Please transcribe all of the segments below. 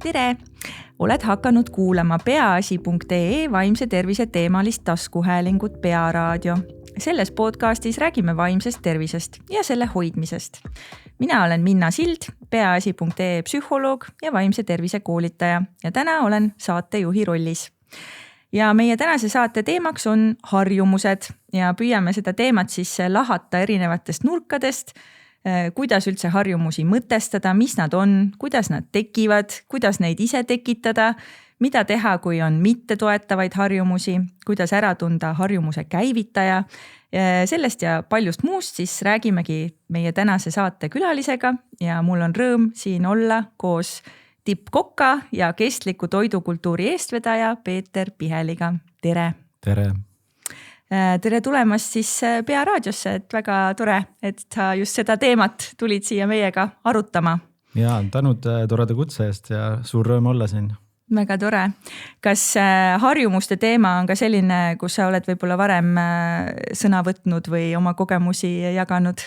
tere! Oled hakanud kuulama peaasi.ee vaimse tervise teemalist taskuhäälingut Pearaadio. Selles podcastis räägime vaimsest tervisest ja selle hoidmisest. Mina olen Minna Sild, peaasi.ee psühholoog ja vaimse tervise koolitaja ja täna olen saatejuhi rollis. Ja meie tänase saate teemaks on harjumused ja püüame seda teemat siis lahata erinevatest nurkadest, kuidas üldse harjumusi mõtestada, mis nad on, kuidas nad tekivad, kuidas neid ise tekitada, mida teha, kui on mittetoetavaid harjumusi, kuidas ära tunda harjumuse käivitaja. Sellest ja paljust muust siis räägimegi meie tänase saate külalisega ja mul on rõõm siin olla koos tippkokka ja kestliku toidukultuuri eestvedaja Peeter Piheliga. Tere! Tere! Tere tulemast siis Pearaadiosse, et väga tore, et sa just seda teemat tulid siia meiega arutama. Ja, tänud toreda kutse eest ja suur rõõm olla siin. Väga tore. Kas harjumuste teema on ka selline, kus sa oled võib-olla varem sõna võtnud või oma kogemusi jaganud?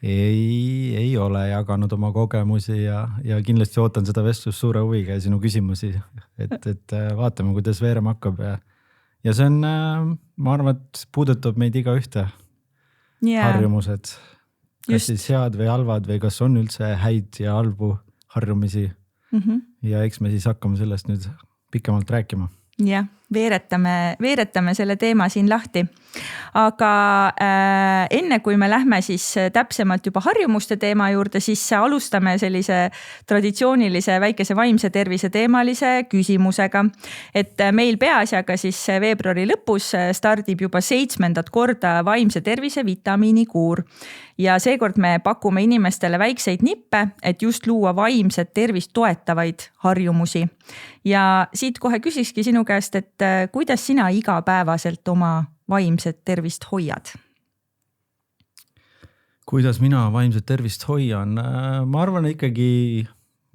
Ei ole jaganud oma kogemusi ja kindlasti ootan seda vestlust suure huviga ja sinu küsimusi, et vaatame, kuidas veerema hakkab ja see on, ma arvan, et puudutab meid iga ühte harjumused. Kas siis head või halvad või kas on üldse häid ja halbu harjumisi. Ja eks me siis hakkame sellest nüüd pikemalt rääkima. Jah, veeretame selle teema siin lahti. Aga enne kui me lähme siis täpsemalt juba harjumuste teema juurde, siis alustame sellise traditsioonilise väikese vaimse tervise teemalise küsimusega. Et meil Peaasjaga siis veebruari lõpus stardib juba 7. korda vaimse tervise vitamiinikuur. Ja seekord me pakume inimestele väikseid nippe, et just luua vaimset tervist toetavaid harjumusi. Ja siit kohe küsikski sinu käest, et kuidas sina igapäevaselt oma vaimset tervist hoiad? Kuidas mina vaimset tervist hoian? Ma arvan ikkagi,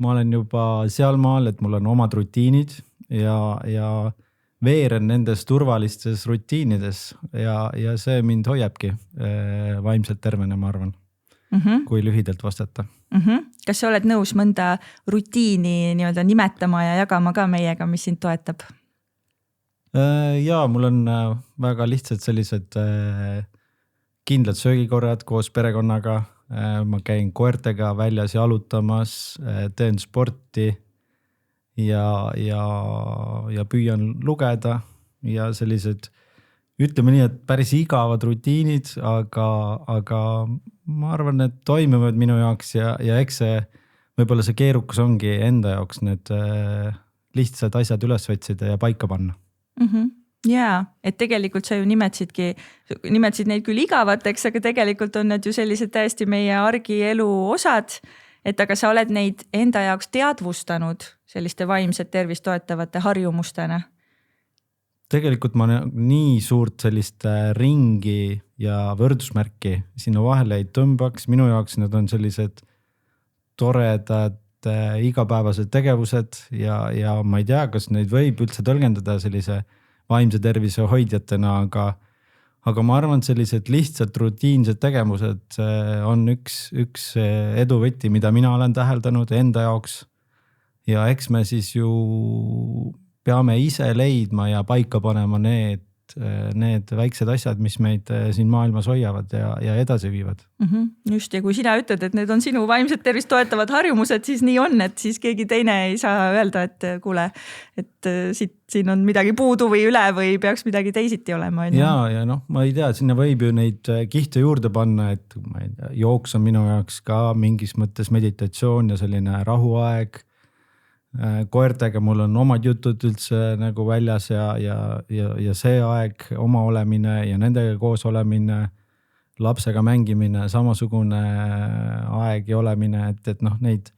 ma olen juba seal maal, et mul on omad rutiinid ja veeren nendes turvalistes rutiinides ja see mind hoiabki vaimselt tervena, ma arvan, kui lühidalt vastata. Kas sa oled nõus mõnda rutiini nii-öelda nimetama ja jagama ka meiega, mis sind toetab? Jaa, mul on väga lihtsalt sellised kindlad söögikorrad koos perekonnaga. Ma käin koertega väljas jalutamas, teen sporti ja püüan lugeda ja sellised, ütleme nii, et päris igavad rutiinid, aga ma arvan, et toimivad minu jaoks ja eks see, võib-olla see keerukus ongi enda jaoks need lihtsad asjad üles võtsida ja paika panna. Jaa, et tegelikult sa ju nimetasid neid küll igavateks, aga tegelikult on need ju sellised täiesti meie argielu osad, et aga sa oled neid enda jaoks teadvustanud selliste vaimset tervist toetavate harjumustena? Tegelikult ma nii suurt sellist ringi ja võrdusmärki sinna vahele ei tõmbaks. Minu jaoks need on sellised toredad igapäevased tegevused ja ma ei tea, kas neid võib üldse tõlgendada sellise vaimse tervise hoidjatena, aga ma arvan, sellised lihtsalt rutiinsed tegevused on üks eduvõti, mida mina olen täheldanud enda jaoks. Ja eks me siis ju peame ise leidma ja paika panema need väiksed asjad, mis meid siin maailmas hoiavad ja edasi viivad. Just, ja kui sina ütled, et need on sinu vaimset tervist toetavad harjumused, siis nii on, et siis keegi teine ei saa öelda, et kuule, et siin on midagi puudu või üle või peaks midagi teisiti olema. Ja noh, ma ei tea, sinna võib ju neid kihte juurde panna, et jooks on minu jaoks ka mingis mõttes meditatsioon ja selline rahuaeg. Koertega mul on omad jutud üldse nagu väljas ja see aeg, oma olemine ja nendega koos olemine, lapsega mängimine, samasugune aeg ja olemine, et noh, neid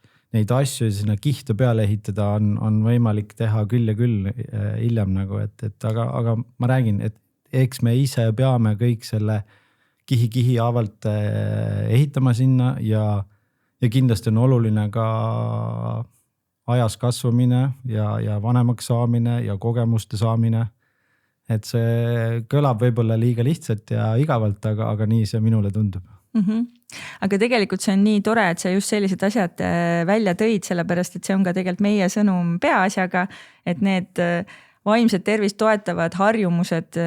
asju sinna kihte peale ehitada on võimalik teha küll ja küll hiljem nagu, aga ma räägin, et eks me ise peame kõik selle kihi avalt ehitama sinna ja kindlasti on oluline ka ajas kasvamine ja vanemaks saamine ja kogemuste saamine. Et see kõlab võib-olla liiga lihtsalt ja igavalt, aga nii see minule tundub. Aga tegelikult see on nii tore, et sa just sellised asjad välja tõid, sellepärast et see on ka tegelikult meie sõnum peaasjaga, et need vaimset tervist toetavad harjumused,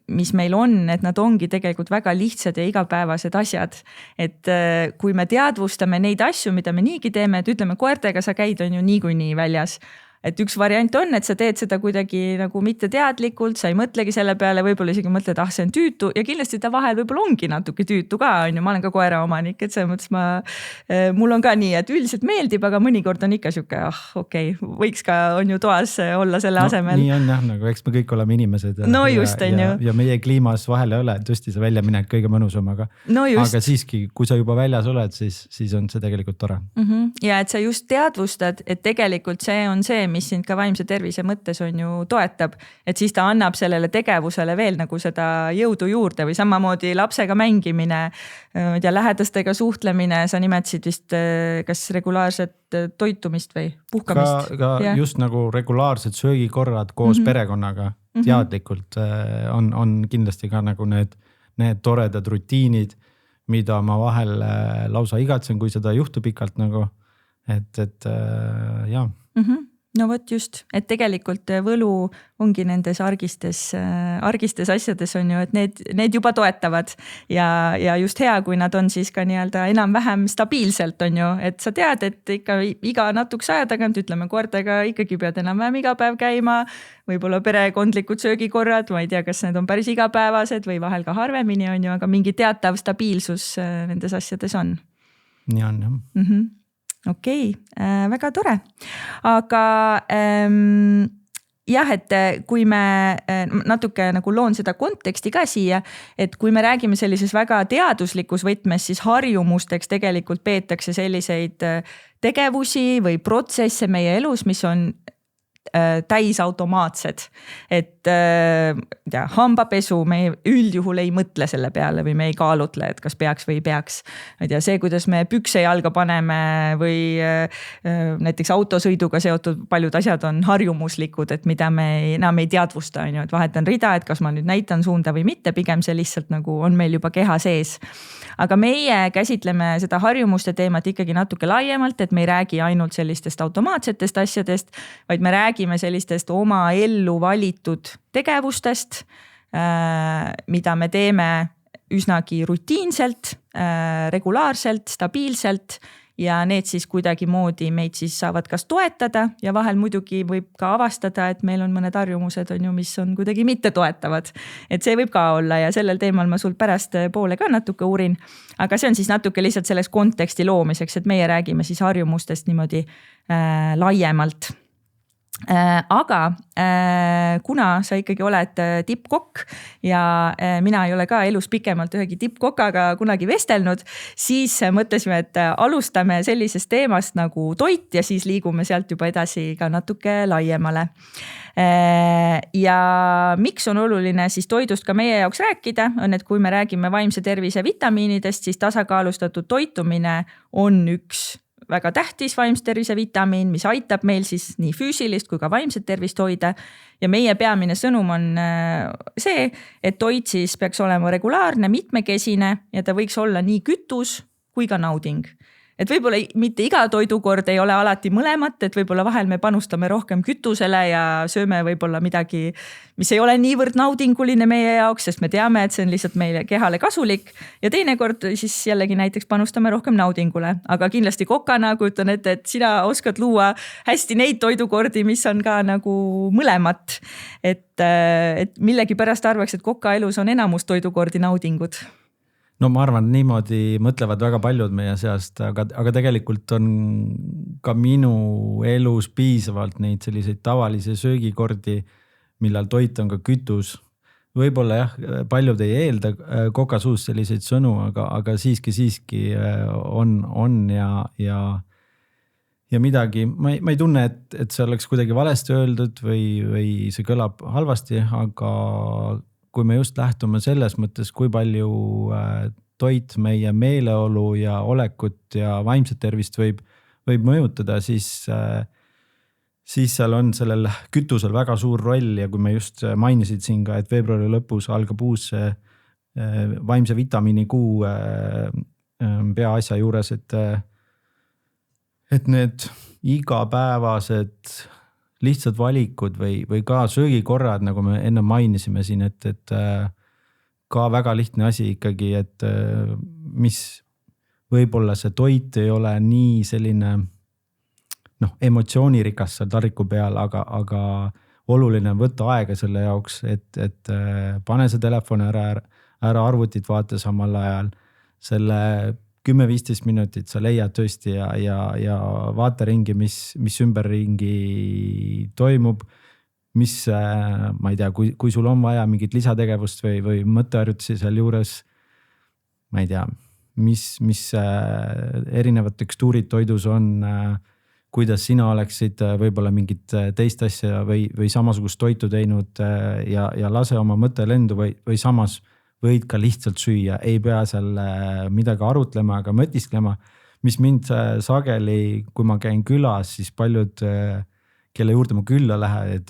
mis meil on, et nad ongi tegelikult väga lihtsad ja igapäevased asjad. Et kui me teadvustame neid asju, mida me niigi teeme, et ütleme, koertega sa käid on ju niikuinii väljas. Et üks variant on, et sa teed seda kuidagi nagu mitte teadlikult, sa ei mõtlegi selle peale, võib-olla isegi mõtled, see on tüütu ja kindlasti ta vahel võib-olla ongi natuke tüütu ka, on ju, ma olen ka koera omanik, et selles mõttes mul on ka nii, et üldiselt meeldib, aga mõnikord on ikka sihuke, okei, võiks ka on ju toas olla selle asemel. Nii on jah, nagu eks me kõik oleme inimesed ja meie kliimas vahel ei ole tõesti see väljaminek kõige mõnusam, aga siiski, kui sa juba väljas oled, siis on see tegelikult tore. Ja et sa just teadvustad, et tegelikult see on see, mis sind ka vaimse tervise mõttes on ju toetab, et siis ta annab sellele tegevusele veel nagu seda jõudu juurde või samamoodi lapsega mängimine ja lähedastega suhtlemine, sa nimetasid vist kas regulaarset toitumist või puhkamist. Ka just nagu regulaarsed söögikorrad koos perekonnaga teadlikult on kindlasti ka nagu need toredad rutiinid, mida ma vahel lausa igatsen, kui seda juhtub pikalt nagu, et jaa. No vot just, et tegelikult võlu ongi nendes argistes asjades on ju, et need juba toetavad ja just hea, kui nad on siis ka nii-öelda enam-vähem stabiilselt on ju, et sa tead, et ikka iga natukese aja tagant, ütleme koertega ikkagi pead enam-vähem iga päev käima, võib-olla perekondlikud söögikorrad, ma ei tea, kas need on päris igapäevased või vahel ka harvemini on ju, aga mingi teatav stabiilsus nendes asjades on. Nii on jah. Okei, väga tore. Aga jah, et kui me natuke nagu loon seda konteksti ka siia, et kui me räägime sellises väga teaduslikus võtmes, siis harjumusteks tegelikult peetakse selliseid tegevusi või protsesse meie elus, mis on täisautomaatsed, et hambapesu me üldjuhul ei mõtle selle peale või me ei kaalutle, et kas peaks või ei peaks. Ma ei tea, see, kuidas me pükse jalga paneme või näiteks autosõiduga seotud paljud asjad on harjumuslikud, et mida me enam ei teadvusta, on ju, et vahetan rida, et kas ma nüüd näitan suunda või mitte, pigem see lihtsalt nagu on meil juba keha sees. Aga meie käsitleme seda harjumuste teemat ikkagi natuke laiemalt, et me ei räägi ainult sellistest automaatsetest asjadest, vaid me räägime sellistest oma ellu valitud tegevustest, mida me teeme üsnagi rutiinselt, regulaarselt, stabiilselt ja need siis kuidagi moodi meid siis saavad kas toetada ja vahel muidugi võib ka avastada, et meil on mõned harjumused on ju, mis on kuidagi mitte toetavad. Et see võib ka olla ja sellel teemal ma sul pärast poole ka natuke uurin, aga see on siis natuke lihtsalt selleks konteksti loomiseks, et meie räägime siis harjumustest niimoodi laiemalt. Aga kuna sa ikkagi oled tippkokk ja mina ei ole ka elus pikemalt ühegi tippkokaga kunagi vestelnud, siis mõtlesime, et alustame sellisest teemast nagu toit ja siis liigume sealt juba edasi ka natuke laiemale. Ja miks on oluline siis toidust ka meie jaoks rääkida, on, et kui me räägime vaimse tervise vitamiinidest, siis tasakaalustatud toitumine on üks väga tähtis vaimse tervise vitamiin, mis aitab meil siis nii füüsilist kui ka vaimset tervist hoida. Ja meie peamine sõnum on see, et toit siis peaks olema regulaarne, mitmekesine ja ta võiks olla nii kütus kui ka nauding. Et võib-olla mitte iga toidukord ei ole alati mõlemat, et võib-olla vahel me panustame rohkem kütusele ja sööme võib-olla midagi, mis ei ole niivõrd naudinguline meie jaoks, sest me teame, et see on lihtsalt meile kehale kasulik ja teinekord siis jällegi näiteks panustame rohkem naudingule, aga kindlasti kokana kujutan ette, et sina oskad luua hästi neid toidukordi, mis on ka nagu mõlemat, et millegi pärast arvaks, et kokaelus on enamus toidukordi naudingud. No ma arvan, niimoodi mõtlevad väga paljud meie seast, aga tegelikult on ka minu elus piisavalt neid selliseid tavalisi söögikordi, millal toit on ka kütus. Võib-olla jah, paljud ei eelda kokasuus selliseid sõnu, aga siiski on ja midagi. Ma ei tunne, et see oleks kuidagi valesti öeldud või see kõlab halvasti, aga kui me just lähtume selles mõttes, kui palju toit meie meeleolu ja olekut ja vaimset tervist võib mõjutada, siis seal on sellel kütusel väga suur roll ja kui me just mainisid siin ka, et veebruari lõpus algab uus vaimse vitamiini kuu peaasja juures, et need igapäevased lihtsad valikud või ka söögikorrad, nagu me enne mainisime siin, et ka väga lihtne asi ikkagi, et mis võib-olla see toit ei ole nii selline emotsioonirikas seal taldriku peal, aga oluline on võtta aega selle jaoks, et pane see telefon ära arvutit vaata samal ajal, selle 10-15 minutit sa leiad tõesti ja vaata ringi, mis ümberringi toimub, mis, ma ei tea, kui sul on vaja mingit lisategevust või mõtteharjutusi seal juures, ma ei tea, mis erinevad tekstuurid toidus on, kuidas sina oleksid võib-olla mingit teist asja või samasugust toitu teinud ja lase oma mõte lendu või samas võid ka lihtsalt süüa, ei pea seal midagi arutlema, aga mõtisklema, mis mind sageli, kui ma käin külas, siis paljud, kelle juurde ma külla lähen, et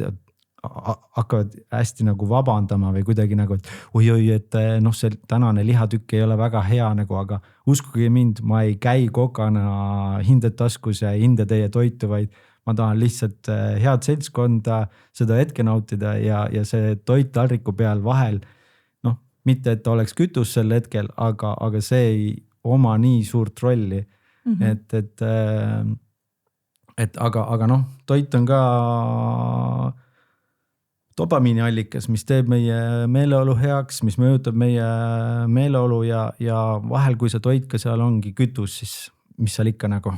hakkavad hästi nagu vabandama või kuidagi nagu, et oi, et see tänane lihatükk ei ole väga hea nagu, aga uskuge mind, ma ei käi kokana hinded taskus ja hinda teie toitu, vaid ma tahan lihtsalt head seltskonda, seda hetke nautida ja see toit taldriku peal vahel, mitte et ta oleks kütus sel hetkel, aga see ei oma nii suurt rolli, aga toit on ka dopamiini allikas, mis teeb meie meeleolu heaks, mis mõjutab meie meeleolu ja vahel, kui see toit ka seal ongi kütus, siis mis seal ikka nagu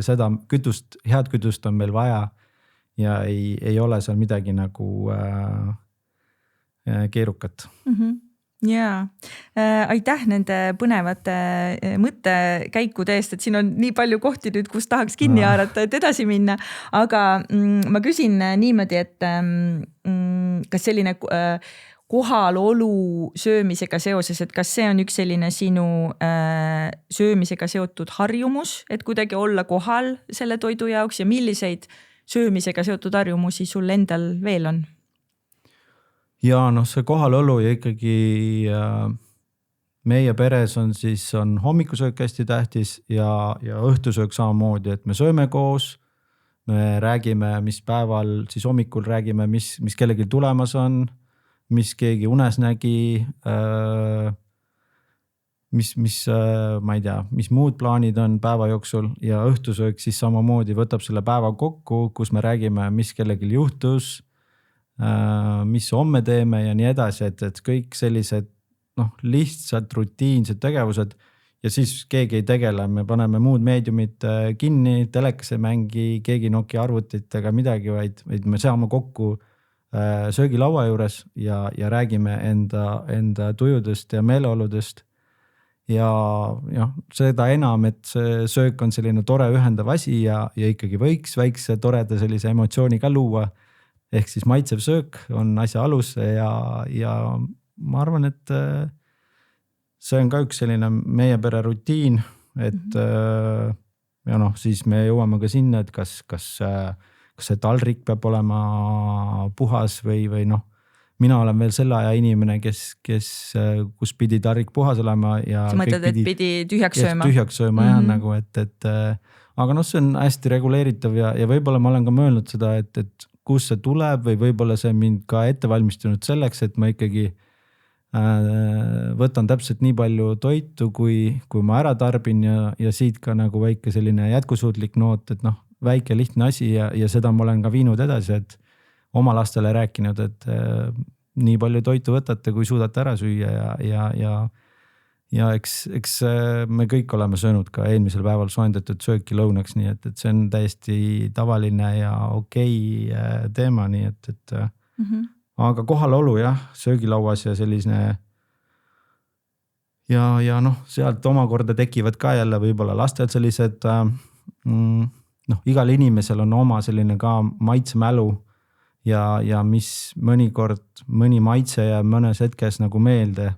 seda kütust, head kütust on meil vaja ja ei ole seal midagi nagu keerukat. Jaa, aitäh nende põnevate mõttekäikude eest, et siin on nii palju kohti nüüd, kus tahaks kinni haarata, et edasi minna, aga ma küsin niimoodi, et kas selline kohalolu söömisega seoses, et kas see on üks selline sinu söömisega seotud harjumus, et kuidagi olla kohal selle toidu jaoks ja milliseid söömisega seotud harjumusi sul endal veel on? Ja see kohalolu ja ikkagi meie peres on hommikusöök hästi tähtis ja õhtusöök samamoodi, et me sööme koos, me räägime, mis päeval, siis hommikul räägime, mis kellelgi tulemas on, mis keegi unes nägi, mis ma ei tea, mis muud plaanid on päeva jooksul ja õhtusöök siis samamoodi võtab selle päeva kokku, kus me räägime, mis kellelgi juhtus, mis homme teeme ja nii edasi, et kõik sellised lihtsalt rutiinsed tegevused ja siis keegi ei tegele, me paneme muud meediumid kinni, telekas ei mängi, keegi noki arvutit ega midagi, vaid me saame kokku söögilaua juures ja räägime enda tujudest ja meeleoludest ja seda enam, et see söök on selline tore ühendav asi ja ikkagi võiks väikse toreda sellise emotsiooni ka luua. Ehk siis maitsev söök on asja alus ja ma arvan, et see on ka üks selline meie pere rutiin, et ja siis me jõuame ka sinna, et kas see taldrik peab olema puhas või mina olen veel selle aja inimene, kus pidi taldrik puhas olema. Sa mõtled, et pidi tühjaks sööma? Tühjaks sööma jah, nagu, et aga see on hästi reguleeritav ja võib-olla ma olen ka mõelnud seda, et kus see tuleb või võib-olla see mind ka ette valmistunud selleks, et ma ikkagi võtan täpselt nii palju toitu, kui ma ära tarbin ja siit ka nagu väike selline jätkusuutlik noot, et väike lihtne asi ja seda ma olen ka viinud edasi, et oma lastele rääkinud, et nii palju toitu võtate, kui suudate ära süüa ja eks me kõik oleme söönud ka eelmisel päeval soendatud sööki lõunaks, nii et see on täiesti tavaline ja okei teema, nii et aga kohalolu jah, söögilauas ja selline ja sealt omakorda tekivad ka jälle võib-olla lastel sellised igal inimesel on oma selline ka maitsemälu ja mis mõnikord mõni maitse jääb mõnes hetkes nagu meelde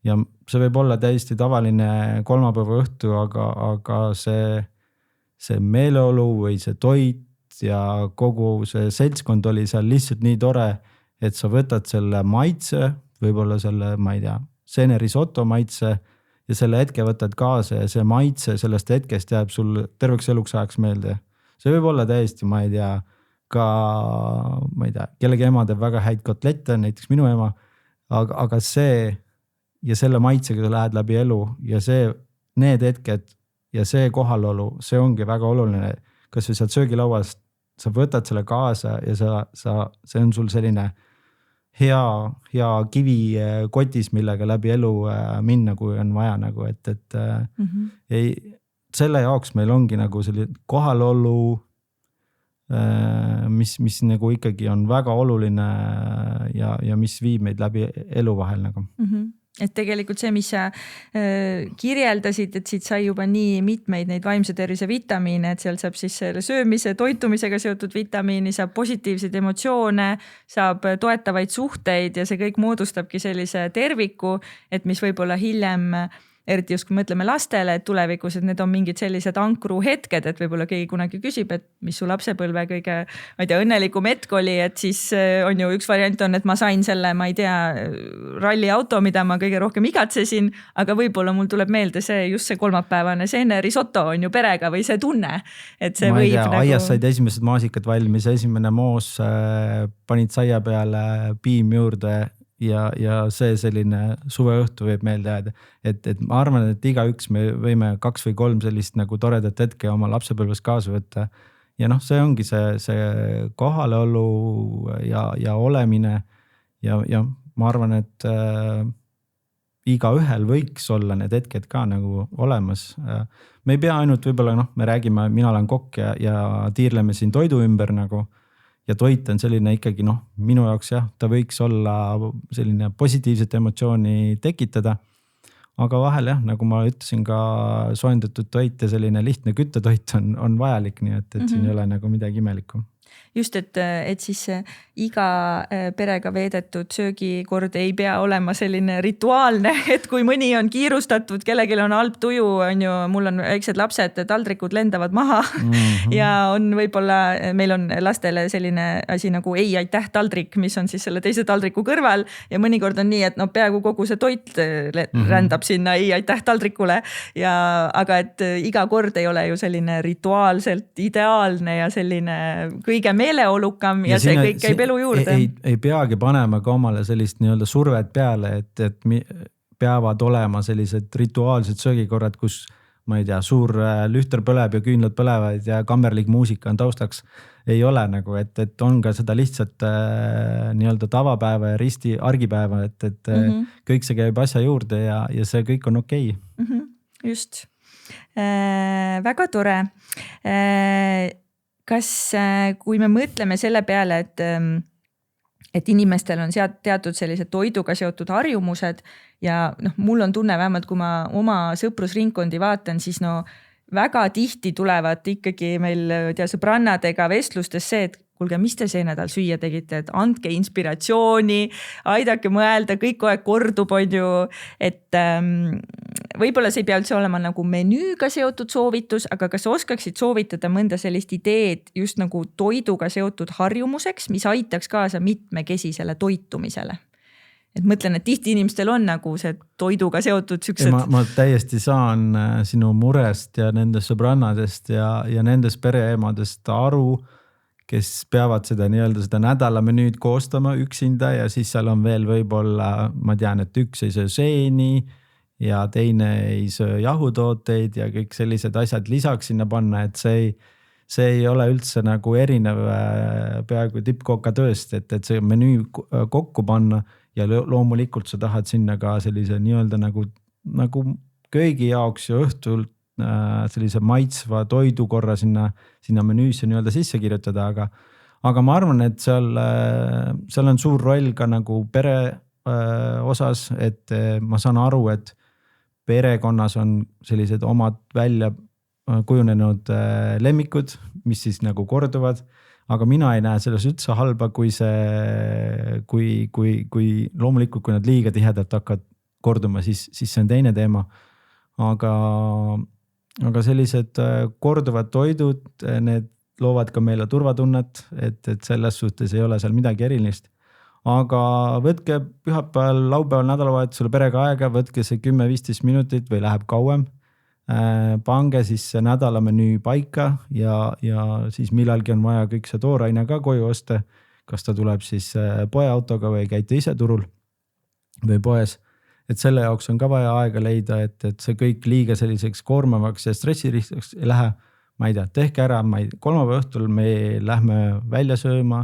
ja see võib olla täiesti tavaline kolmapäeva õhtu, aga see meeleolu või see toit ja kogu see seltskond oli seal lihtsalt nii tore, et sa võtad selle maitse, võib-olla selle, ma ei tea, seenerisotto maitse ja selle hetke võtad kaasa ja see maitse sellest hetkest jääb sul terveks eluks ajaks meelde. See võib olla täiesti, ma ei tea, kellegi ema teeb väga häid kotlette, näiteks minu ema, aga see ja selle maitsega sa lähed läbi elu ja need hetked ja see kohalolu, see ongi väga oluline, kas või sealt söögilauast sa võtad selle kaasa ja see on sul selline hea kivi kotis, millega läbi elu minna, kui on vaja nagu, selle jaoks meil ongi nagu selline kohalolu, mis nagu ikkagi on väga oluline ja mis viib meid läbi elu vahel nagu. Et tegelikult see, mis sa kirjeldasid, et siit sai juba nii mitmeid neid vaimse tervise vitamiine, et seal saab siis selle söömise, toitumisega seotud vitamiini, saab positiivseid emotsioone, saab toetavaid suhteid ja see kõik moodustabki sellise terviku, et mis võib-olla hiljem eriti just kui mõtleme lastele, et tulevikus, et need on mingid sellised ankruhetked, et võib-olla keegi kunagi küsib, et mis su lapsepõlve kõige, ma ei tea, õnnelikum hetk oli, et siis on ju üks variant on, et ma sain selle, ma ei tea, ralliauto, mida ma kõige rohkem igatsesin, aga võib-olla mul tuleb meelde just see kolmapäevane seenerisotto on ju perega või see tunne, et see ma võib nagu... aias said esimesed maasikad valmis, esimene moos panid saia peale piim juurde ja see selline suveõhtu võib meelde jääda, et ma arvan, et igaüks me võime 2 või 3 sellist nagu toredat hetke oma lapsepõlves kaasa võtta ja see ongi see kohalolu ja olemine ja ma arvan, et igaühel võiks olla need hetked ka nagu olemas. Me ei pea ainult võib-olla, me räägime, mina olen kokk ja tiirleme siin toidu ümber nagu ja toit on selline ikkagi minu jaoks ta võiks olla selline positiivset emotsiooni tekitada. Aga vahel nagu ma ütlesin ka soojendatud toit ja selline lihtne küttetoit on vajalik, nii et siin ei ole nagu midagi imelikku. Just, et siis iga perega veedetud söögikord ei pea olema selline rituaalne, et kui mõni on kiirustatud, kellelgi on halb tuju, on ju, mul on väiksed lapsed, taldrikud lendavad maha ja on võib-olla, meil on lastele selline asi nagu ei aitäh taldrik, mis on siis selle teise taldriku kõrval ja mõnikord on nii, et peaaegu kogu see toit rändab sinna ei aitäh taldrikule aga et iga kord ei ole ju selline rituaalselt ideaalne ja selline kõige meeleolukam ja see kõik käib elu juurde. Ei peagi panema ka omale sellist nii-öelda survet peale, et peavad olema sellised rituaalsed söögikorrad, kus ma ei tea, suur lühter põleb ja küünlad põlevad ja kammerlik muusika on taustaks. Ei ole nagu, et on ka seda lihtsalt nii-öelda tavapäeva ja risti argipäeva, et kõik see käib asja juurde ja see kõik on okei. Just. Väga tore. Kas, kui me mõtleme selle peale, et inimestel on teatud sellised toiduga seotud harjumused ja mul on tunne vähemalt, kui ma oma sõprusringkondi vaatan, siis väga tihti tulevad ikkagi meil sõbrannadega vestlustes see, et kuulge, mis te see nädal süüa tegite, et andke inspiratsiooni, aidake mõelda, kõik kogu aeg kordub, on ju, et võib-olla see ei pea üldse olema nagu menüüga seotud soovitus, aga kas oskaksid soovitada mõnda sellist ideed just nagu toiduga seotud harjumuseks, mis aitaks kaasa mitmekesisele toitumisele? Et mõtlen, et tihti inimestel on nagu see toiduga seotud süksed. Ma täiesti saan sinu murest ja nendest sõbrannadest ja nendest pereemadest aru, kes peavad seda nädala menüüd koostama üksinda ja siis seal on veel võib-olla, ma tean, et üks ei söö seeni ja teine ei söö jahutooteid ja kõik sellised asjad lisaks sinna panna, et see ei ole üldse nagu erinev peaaegu tippkoka tööst, et see menüü kokku panna ja loomulikult sa tahad sinna ka sellise nii-öelda nagu köögi jaoks ja õhtul sellise maitsva toidukorra sinna menüüsse nii-öelda sisse kirjutada, aga ma arvan, et seal on suur roll ka nagu pere osas, et ma saan aru, et perekonnas on sellised omad välja kujunenud lemmikud, mis siis nagu korduvad, aga mina ei näe selles üldse halba, kui loomulikult, kui nad liiga tihedalt hakkavad korduma, siis see on teine teema, aga sellised korduvad toidud, need loovad ka meile turvatunnet, et selles suhtes ei ole seal midagi erilist. aga võtke pühapäeval, laupäeval, nädalavahetusel perega aega, võtke see 10-15 minutit või läheb kauem. Pange siis see nädalamenüü paika ja siis millalgi on vaja kõik see tooraine ka koju osta. Kas ta tuleb siis poeautoga või käite ise turul või poes. Et selle jaoks on ka vaja aega leida, et see kõik liiga selliseks koormavaks ja stressiristaks ei lähe. Ma ei tea, tehke ära, kolmapäeva õhtul me lähme välja sööma,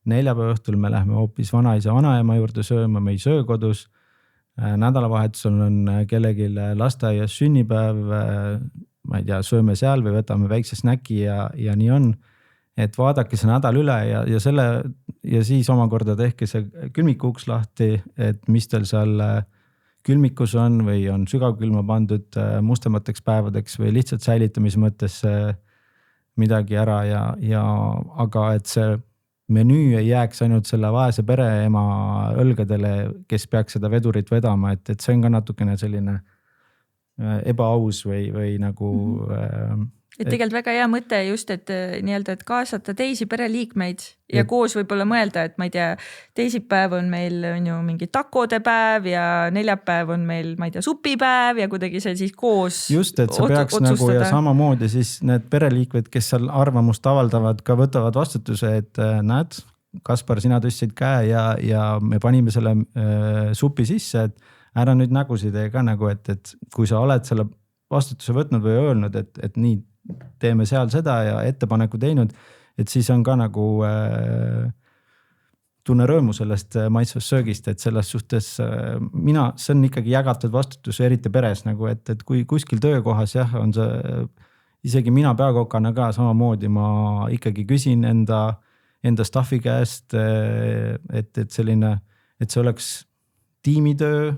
neljapäeva õhtul me lähme hoopis vanaisa, vanaema juurde sööma, me ei söö kodus. Nädalavahetusel on kellelgi lasteaias sünnipäev, ma ei tea, sööme seal või võtame väikse snäki ja nii on. Et vaadake see nädal üle ja siis omakorda tehke see külmiku uks lahti, et mis teil seal külmikus on või on sügavkülma pandud mustemateks päevadeks või lihtsalt säilitamise mõttes midagi ära aga et see menüü ei jääks ainult selle vaese pereema õlgadele, kes peaks seda vedurit vedama, et see on ka natukene selline ebaaus või nagu et tegelikult väga hea mõte just, et nii-öelda, et kaasata teisi pereliikmeid ja koos võib-olla mõelda, et ma ei tea, teisipäev on meil on ju mingi takode päev ja neljapäev on meil, ma ei tea, supipäev ja kuidagi see siis koos just, et see peaks otsustada. Nagu ja samamoodi siis need pereliikmed, kes seal arvamust avaldavad, ka võtavad vastutuse, et näed, Kaspar, sina tõstsid käe ja me panime selle supi sisse, et ära nüüd nägusid tee ka nagu, et kui sa oled selle vastutuse võtnud või öelnud, et nii teeme seal seda ja ettepaneku teinud, et siis on ka nagu tunne rõõmu sellest maitsvast söögist, et selles suhtes see on ikkagi jagatud vastutus, eriti peres nagu, et kui kuskil töökohas on see, isegi mina peakokana ka samamoodi, ma ikkagi küsin enda staffi käest, et selline, et see oleks tiimitöö,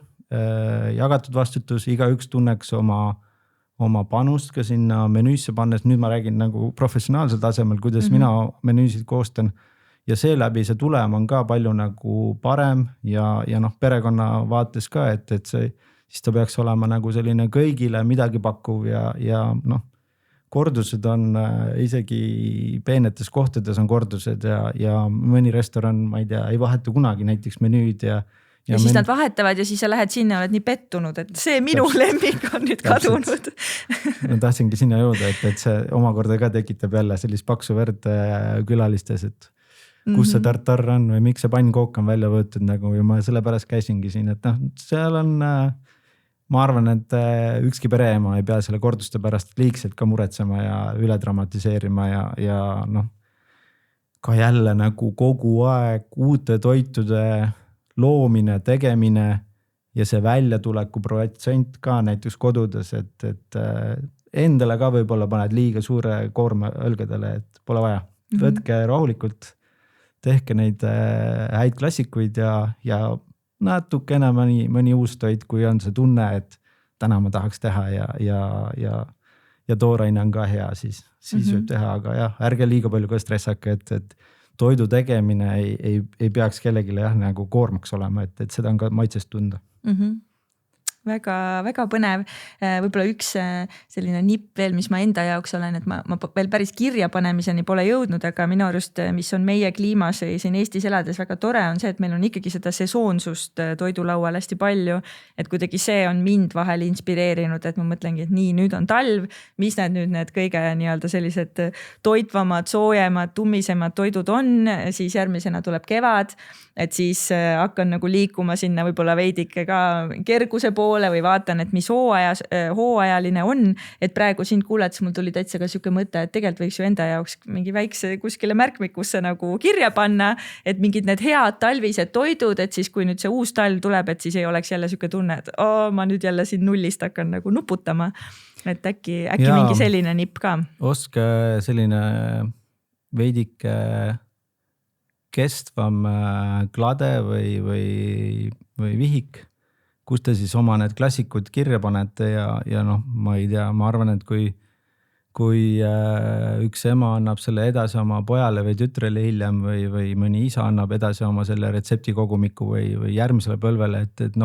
jagatud vastutus, igaüks tunneks oma panust ka sinna menüüsse pannes. Nüüd ma räägin nagu professionaalsel tasemel, kuidas mina menüüsid koostan ja seeläbi see tulem on ka palju nagu parem ja perekonna vaates ka, et see, siis ta peaks olema nagu selline kõigile midagi pakkuv ja kordused on isegi peenetes kohtades on kordused ja mõni restoran, ma ei tea, ei vaheta kunagi näiteks menüüd ja siis nad vahetavad ja siis sa lähed sinna ja oled nii pettunud, et see minu lemmik on nüüd kadunud. Ma tahtsingi sinna jõuda, et see omakorda ka tekitab jälle sellist paksu verd külalistes, et kus see tartar on või miks see pannkook on välja võetud nagu ja ma sellepärast käisingi siin, et seal on, ma arvan, et ükski pereema ei pea selle korduste pärast liigselt ka muretsema ja üle dramatiseerima ja ka jälle nagu kogu aeg uute toitude loomine, tegemine ja see väljatuleku protsent ka näiteks kodudes, et endale ka võib-olla paned liiga suure koorma õlgadele, et pole vaja. Võtke rahulikult, tehke neid häid klassikuid ja natukene mõni uus toit, kui on see tunne, et täna ma tahaks teha ja tooraine on ka hea, siis võib teha, aga ärge liiga palju ka stressake, et toidu tegemine ei peaks kellelegi nagu koormaks olema, et seda on ka maitsest tunda. Väga, väga põnev. Võib-olla üks selline nipp veel, mis ma enda jaoks olen, et ma veel päris kirja panemiseni pole jõudnud, aga minu arust, mis on meie kliimas siin Eestis elades väga tore, on see, et meil on ikkagi seda sesoonsust toidulaual hästi palju. Et kuidagi see on mind vahel inspireerinud, et ma mõtlengi, et nii, nüüd on talv, mis need kõige nii-öelda sellised toitvamad, soojemad, tummisemad toidud on, siis järgmisena tuleb kevad, et siis hakkan nagu liikuma sinna võib-olla veidike ka kerguse poole või vaatan, et mis hooajaline on, et praegu sind kuuletes mul tuli täitsa ka siuke mõte, et tegelikult võiks ju enda jaoks mingi väikse kuskile märkmikusse nagu kirja panna, et mingid need head talvised toidud, et siis kui nüüd see uus talv tuleb, et siis ei oleks jälle siuke tunne, et ma nüüd jälle siin nullist hakkan nagu nuputama, et äkki mingi selline nipp ka. Oska selline veidike kestvam klade või vihik, kus te siis oma need klassikud kirja panete ja ma ei tea, ma arvan, et kui üks ema annab selle edasi oma pojale või tütrele hiljem või mõni isa annab edasi oma selle retseptikogumiku või järgmisele põlvele, et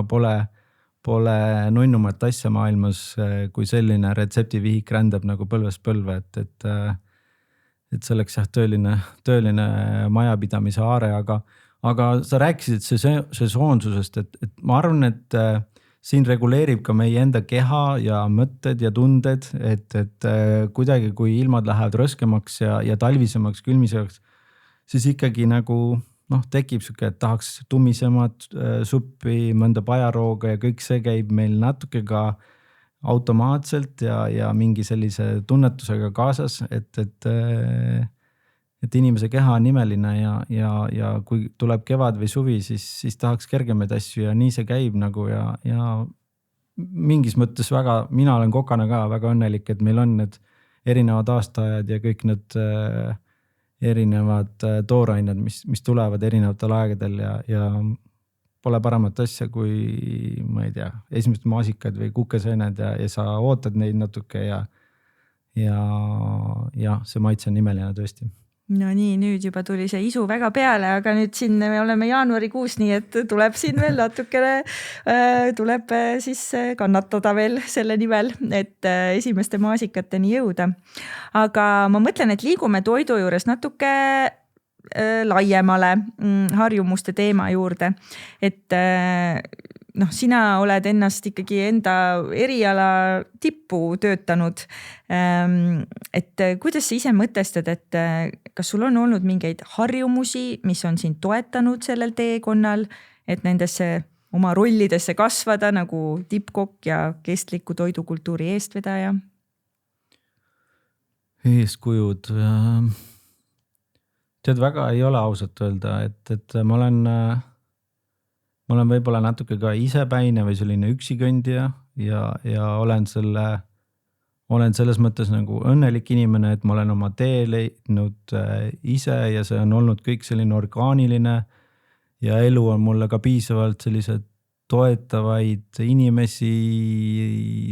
pole nunnumat asja maailmas, kui selline retseptivihik rändab nagu põlvest põlve, et see oleks tõeline majapidamise aare, aga sa rääkisid sesoonsusest, et ma arvan, et siin reguleerib ka meie enda keha ja mõtted ja tunded, et kuidagi, kui ilmad lähevad rõskemaks ja talvisemaks, külmisemaks, siis ikkagi nagu tekib sihuke, et tahaks tummisemat suppi, mõnda pajarooga ja kõik see käib meil natuke ka automaatselt ja mingi sellise tunnetusega kaasas, et inimese keha on imeline ja kui tuleb kevad või suvi, siis tahaks kergemaid asju ja nii see käib nagu ja mingis mõttes mina olen kokana ka väga õnnelik, et meil on need erinevad aastaajad ja kõik need erinevad toorained, mis tulevad erinevatel aegadel ja pole paremat asja kui, ma ei tea, esimesed maasikad või kukeseened ja sa ootad neid natuke ja see maitse on imeline tõesti. No nii, nüüd juba tuli see isu väga peale, aga nüüd siin me oleme jaanuarikuus, nii et tuleb siin veel natukene, tuleb siis kannatada veel selle nimel, et esimeste maasikateni jõuda. Aga ma mõtlen, et liigume toidu juures natuke laiemale harjumuste teema juurde, et sina oled ennast ikkagi enda eriala tippu töötanud. Et kuidas sa ise mõtestad, et kas sul on olnud mingeid harjumusi, mis on sind toetanud sellel teekonnal, et nendesse oma rollidesse kasvada nagu tippkokk ja kestliku toidukultuuri eestvedaja? Eeskujud. Tead, väga ei ole ausalt öelda, et ma olen võib-olla natuke ka isepäine või selline üksikõndija ja olen selles mõttes nagu õnnelik inimene, et ma olen oma tee leidnud ise ja see on olnud kõik selline orgaaniline ja elu on mulle ka piisavalt sellised toetavaid inimesi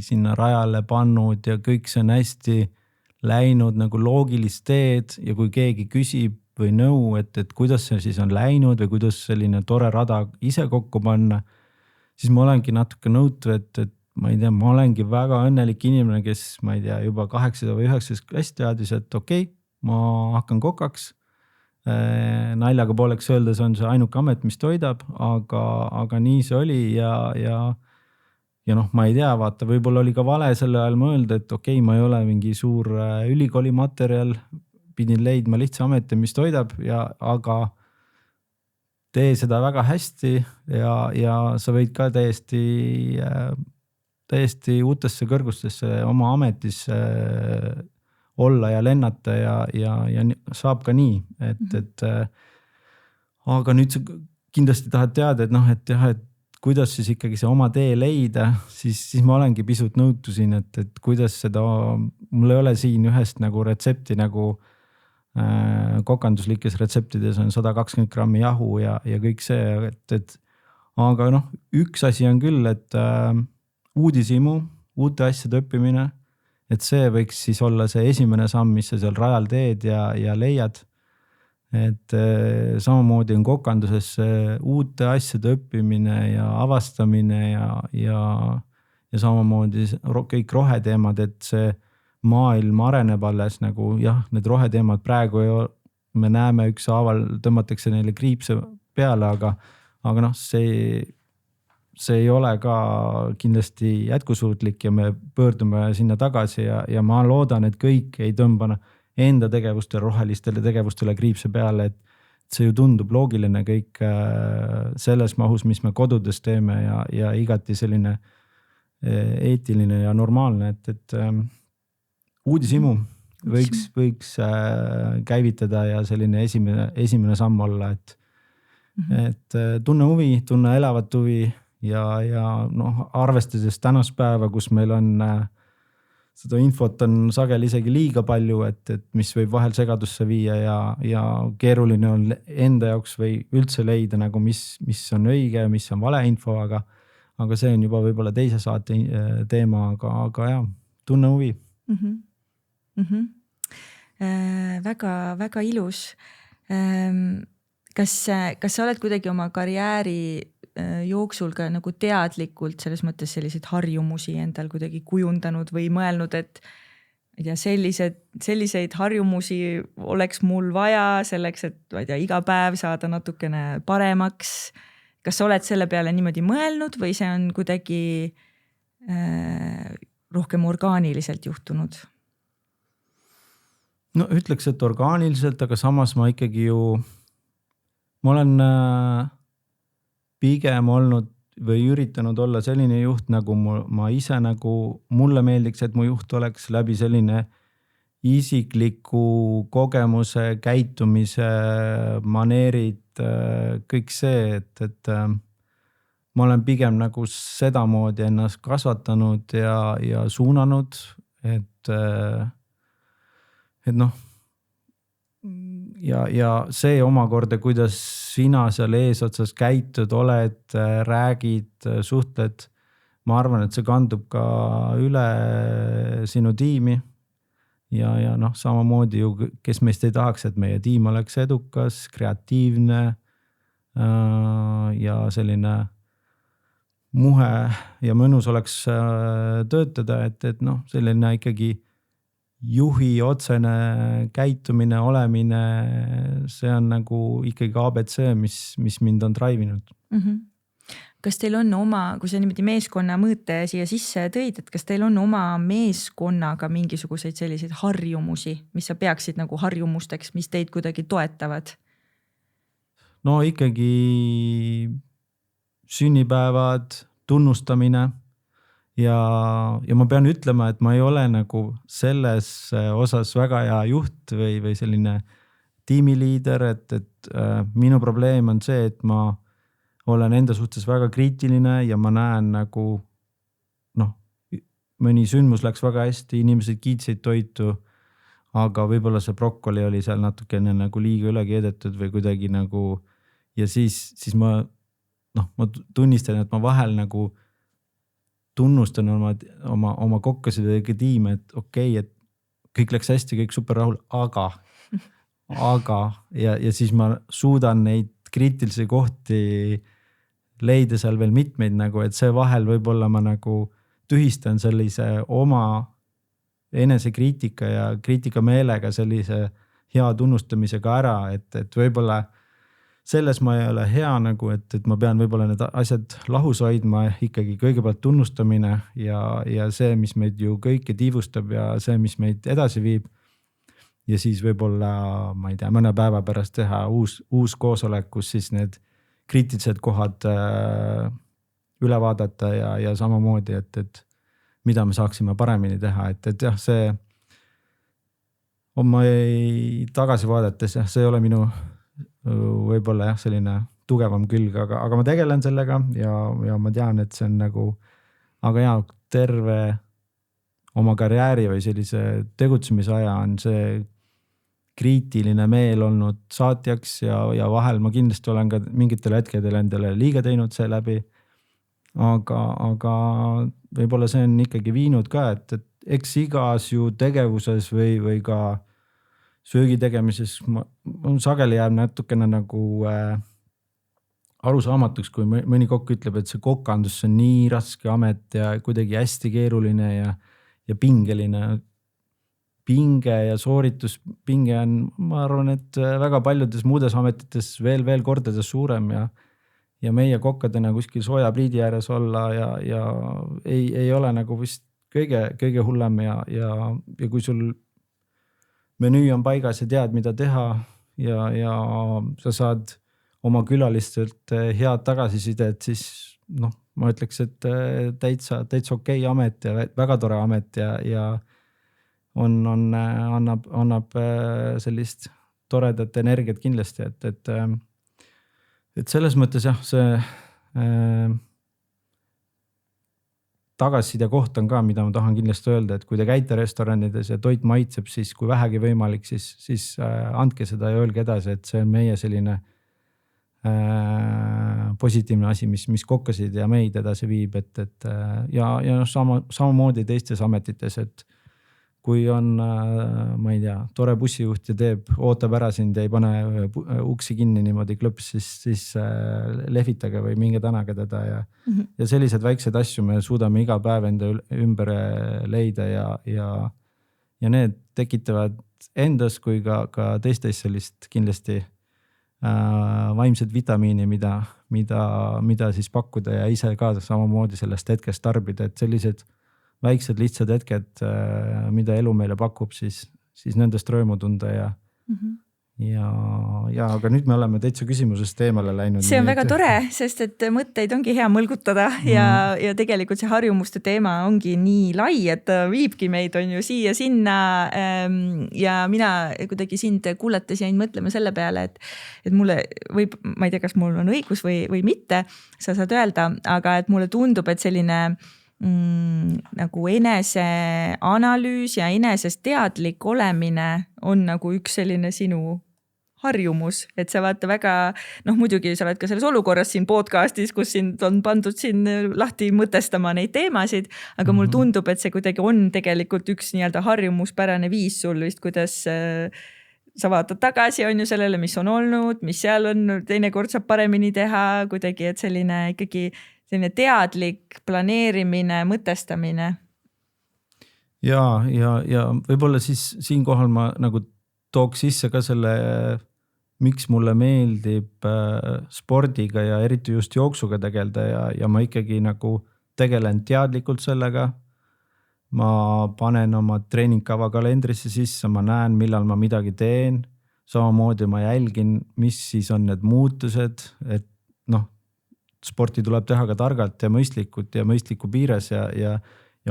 sinna rajale pannud ja kõik see on hästi läinud nagu loogilist teed ja kui keegi küsib või nõu, et kuidas see siis on läinud või kuidas selline tore rada ise kokku panna, siis ma olengi natuke nõutu, et ma ei tea, ma olengi väga õnnelik inimene, kes ma ei tea, juba 8. või 9. klass teadis, et okei, ma hakkan kokaks. Naljaga pooleks öeldes on see ainuke amet, mis toidab, aga nii see oli ja ma ei tea, vaata, võib-olla oli ka vale selle ajal mõelda, et okei, ma ei ole mingi suur ülikooli materjal, pidin leidma lihtsa ameti, mis toidab aga tee seda väga hästi ja sa võid ka täiesti uutesse kõrgustesse oma ametis olla ja lennata ja saab ka nii, et aga nüüd sa kindlasti tahad teada, et kuidas siis ikkagi see oma tee leida, siis ma olengi pisut nõutu siin, et kuidas seda, mul ei ole siin ühest nagu retsepti nagu kokanduslikes retseptides on 120 grammi jahu ja kõik see, aga üks asi on küll, et uudishimu, uute asjade õppimine, et see võiks siis olla see esimene samm, mis sa seal rajal teed ja leiad. Et samamoodi on kokanduses uute asjade õppimine ja avastamine ja samamoodi kõik roheteemad, et see maailm areneb alles nagu need roheteemad praegu me näeme ükshaaval tõmmatakse neile kriipse peale, aga see ei ole ka kindlasti jätkusuutlik ja me pöördume sinna tagasi ja ma loodan, et kõik ei tõmba enda tegevustele, rohelistele tegevustele kriipse peale, et see ju tundub loogiline kõik selles mahus, mis me kodudes teeme ja igati selline eetiline ja normaalne, et uudishimu võiks käivitada ja selline esimene samm olla, et tunne huvi, tunne elavat huvi ja arvestades tänast päeva, kus meil on seda infot on sageli isegi liiga palju, et mis võib vahel segadusse viia ja keeruline on enda jaoks või üldse leida nagu mis on õige, mis on valeinfo, aga see on juba võib-olla teise saate teema, aga jah, tunne huvi. Väga ilus. Kas sa oled kuidagi oma karjääri jooksul ka nagu teadlikult selles mõttes selliseid harjumusi endal kuidagi kujundanud või mõelnud, et ja selliseid harjumusi oleks mul vaja selleks, et ma ei tea, iga päev saada natukene paremaks. Kas sa oled selle peale niimoodi mõelnud või see on kuidagi rohkem orgaaniliselt juhtunud? No ütleks, et orgaaniliselt, aga samas ma ikkagi ma olen pigem olnud või üritanud olla selline juht, nagu ma ise nagu mulle meeldiks, et mu juht oleks läbi selline isikliku kogemuse, käitumise, maneerid, kõik see, et ma olen pigem nagu sedamoodi ennast kasvatanud ja suunanud, et noh, ja see omakorda, kuidas sina seal eesotsas käitud oled, räägid, suhtled, ma arvan, et see kandub ka üle sinu tiimi. Ja noh, samamoodi ju, kes meist ei tahaks, et meie tiim oleks edukas, kreatiivne ja selline muhe ja mõnus oleks töötada, et noh, selline ikkagi juhi otsene käitumine, olemine, see on nagu ikkagi ABC, mis mind on drive'inud. Kas teil on oma, kui sa niimoodi meeskonna mõõte siia sisse tõid, et kas teil on oma meeskonnaga mingisuguseid selliseid harjumusi, mis sa peaksid nagu harjumusteks, mis teid kuidagi toetavad? No ikkagi sünnipäevad, tunnustamine ja ma pean ütlema, et ma ei ole nagu selles osas väga hea juht või selline tiimiliider, et minu probleem on see, et ma olen enda suhtes väga kriitiline ja ma näen nagu noh, mõni sündmus läks väga hästi, inimesed kiitsid toitu, aga võib-olla see brokkoli oli seal natukene nagu liiga üle keedetud või kuidagi nagu ja siis ma tunnistan, et ma vahel nagu tunnustan oma kokkasid ja tiime, et okei, et kõik läks hästi, kõik super rahul, aga ja siis ma suudan neid kriitilisi kohti leida seal veel mitmeid nagu, et see vahel võib-olla ma nagu tühistan sellise oma enesekriitika ja kriitikameelega sellise hea tunnustamisega ära, et võib-olla selles ma ei ole hea nagu, et ma pean võib-olla need asjad lahus hoidma, ikkagi kõigepealt tunnustamine ja see, mis meid ju kõike tiivustab ja see, mis meid edasi viib. Ja siis võib-olla, ma ei tea, mõne päeva pärast teha uus koosolek, kus siis need kriitilised kohad üle vaadata ja samamoodi, et mida me saaksime paremini teha, et jah, see oma tagasi vaadates, jah, see ei ole minu võib-olla jah, selline tugevam külg, aga ma tegelen sellega ja ma tean, et see on nagu, aga jah, terve oma karjääri või sellise tegutsemisaja on see kriitiline meel olnud saatjaks ja vahel ma kindlasti olen ka mingitel hetkedel endale liiga teinud seeläbi. Aga võib-olla see on ikkagi viinud ka, et eks igas ju tegevuses või ka söögi tegemises on sageli jääb natukene nagu arusaamatuks, kui mõni kokk ütleb, et see kokandus on nii raske amet ja kuidagi hästi keeruline ja pingeline. Pinge ja soorituspinge on, ma arvan, et väga paljudes muudes ametites veel kordades suurem ja meie kokkadena kuskil sooja pliidi ääres olla ja ei ole nagu vist kõige hullem ja kui sul menüü on paigas ja tead, mida teha ja sa saad oma külalistelt head tagasisidet, siis noh, ma ütleks, et täitsa okei amet ja väga tore amet ja annab sellist toredat energiat kindlasti, et selles mõttes jah, see tagasiside koht on ka, mida ma tahan kindlasti öelda, et kui te käite restoranides ja toit maitseb, siis kui vähegi võimalik, siis andke seda ja öelge edasi, et see on meie selline positiivne asi, mis kokkasid ja meid edasi viib, ja samamoodi teistes ametites, et kui on, ma ei tea, tore bussijuht ja ootab ära sind ja ei pane uksi kinni niimoodi klõps, siis lehvitage või minge tänage teda ja sellised väiksed asju me suudame iga päev enda ümber leida ja ja need tekitavad endas kui ka teistes sellist kindlasti vaimset vitamiini, mida siis pakkuda ja ise ka samamoodi sellest hetkest tarbida, et sellised väiksed lihtsad hetked, mida elu meile pakub, siis nendest rõõmu tunda ja aga nüüd me oleme täitsa küsimusest eemale läinud. See on väga tore, sest et mõtteid ongi hea mõlgutada ja tegelikult see harjumuste teema ongi nii lai, et viibki meid on ju siia-sinna ja mina kuidagi sind kuulates jäin mõtlema selle peale, et mulle võib, ma ei tea, kas mul on õigus või mitte, sa saad öelda, aga et mulle tundub, et selline nagu eneseanalüüs ja enesest teadlik olemine on nagu üks selline sinu harjumus, et sa vaata väga, muidugi sa oled ka selles olukorras siin podcastis, kus sind on pandud siin lahti mõtestama neid teemasid, aga mulle tundub, et see kuidagi on tegelikult üks nii-öelda harjumuspärane viis sul vist, kuidas sa vaatad tagasi on ju sellele, mis on olnud, mis seal on, teinekord saab paremini teha kuidagi, et selline ikkagi selline teadlik planeerimine, mõtestamine. Ja võib-olla siis siinkohal ma nagu tooks sisse ka selle, miks mulle meeldib spordiga ja eriti just jooksuga tegeleda ja ma ikkagi nagu tegelen teadlikult sellega. Ma panen oma treeningkava kalendrisse sisse, ma näen, millal ma midagi teen. Samamoodi ma jälgin, mis siis on need muutused, et sporti tuleb teha ka targalt ja mõistlikult ja mõistliku piires ja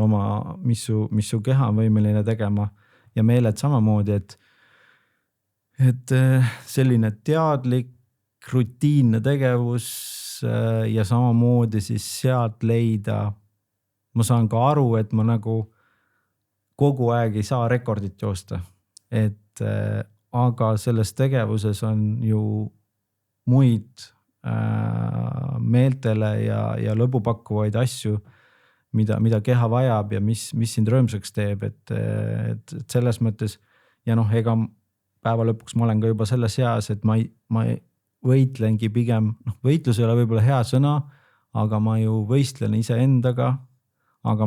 oma, mis su keha on võimeline tegema ja meeled samamoodi, et selline teadlik, rutiinne tegevus ja samamoodi siis sealt leida. Ma saan ka aru, et ma nagu kogu aeg ei saa rekordit joosta, aga selles tegevuses on ju muid meeltele ja lõbu pakkuvaid asju, mida keha vajab ja mis sind rõõmsaks teeb, et selles mõttes ja ega päeva lõpuks ma olen ka juba selles eas, et ma võitlengi pigem, võitlus ei ole võib-olla hea sõna, aga ma ju võistlen iseendaga, aga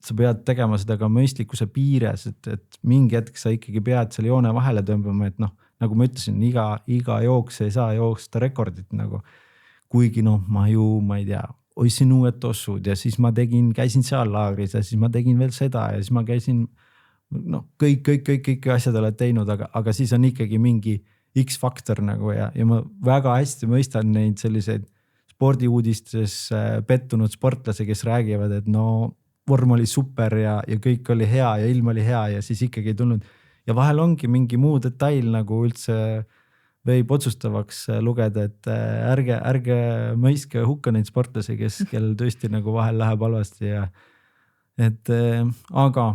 sa pead tegema seda ka mõistlikkuse piires, et mingi hetk sa ikkagi pead selle joone vahele tõmbama, et nagu ma ütlesin, iga jooks ei saa jooksta rekordit nagu. Kuigi ma ei tea, ostsin uued tossud ja siis ma käisin seal laagris ja siis ma tegin veel seda ja siis ma käisin, kõik asjad oled teinud, aga siis on ikkagi mingi X-faktor nagu ja ma väga hästi mõistan neid selliseid spordiuudistes pettunud sportlase, kes räägivad, et vorm oli super ja kõik oli hea ja ilm oli hea ja siis ikkagi ei tulnud. Ja vahel ongi mingi muu detail nagu üldse võib otsustavaks lugeda, et ärge mõiske hukka neid sportlasi, kel tõesti nagu vahel läheb halvasti ja aga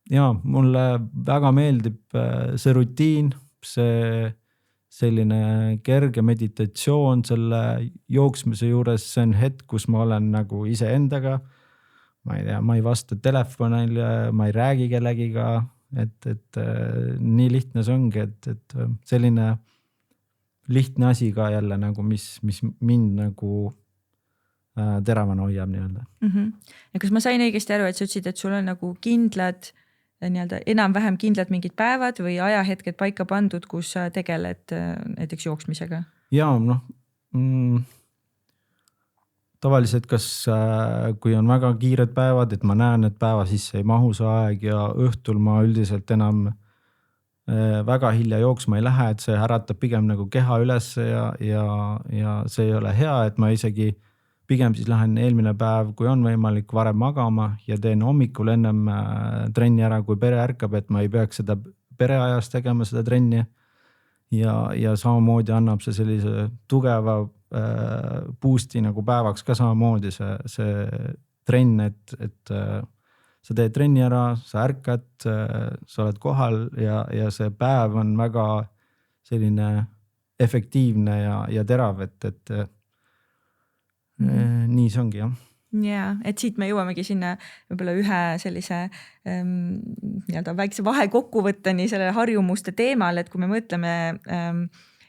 ja mulle väga meeldib see rutiin, see selline kerge meditatsioon selle jooksmise juures, see on hetk, kus ma olen nagu iseendaga, ma ei tea, ma ei vasta telefonil, ma ei räägi kellegiga, et nii lihtne see ongi, et selline lihtne asi ka jälle nagu, mis mind nagu teravana hoiab nii-öelda. Ja kas ma sain õigesti aru, et sa ütlesid, et sul on nagu kindlad, nii-öelda enam-vähem kindlad mingid päevad või ajahetked paika pandud, kus sa tegeled näiteks jooksmisega? Jaa, tavaliselt kui on väga kiired päevad, et ma näen, et päeva sisse ei mahu see aeg ja õhtul ma üldiselt enam väga hilja jooksma ei lähe, et see äratab pigem nagu keha üles ja see ei ole hea, et ma isegi pigem siis lähen eelmine päev, kui on võimalik varem magama ja teen hommikul ennem trenni ära, kui pere ärkab, et ma ei peaks seda pereajas tegema seda trenni ja samamoodi annab see sellise tugeva boost'i nagu päevaks ka samamoodi see trenn, et sa teed trenni ära, sa ärkad, sa oled kohal ja see päev on väga selline efektiivne ja terav, et nii see ongi, jah. Ja, et siit me jõuamegi sinna võib-olla ühe sellise nii-öelda väikse vahekokkuvõtteni selle harjumuste teemal, et kui me mõtleme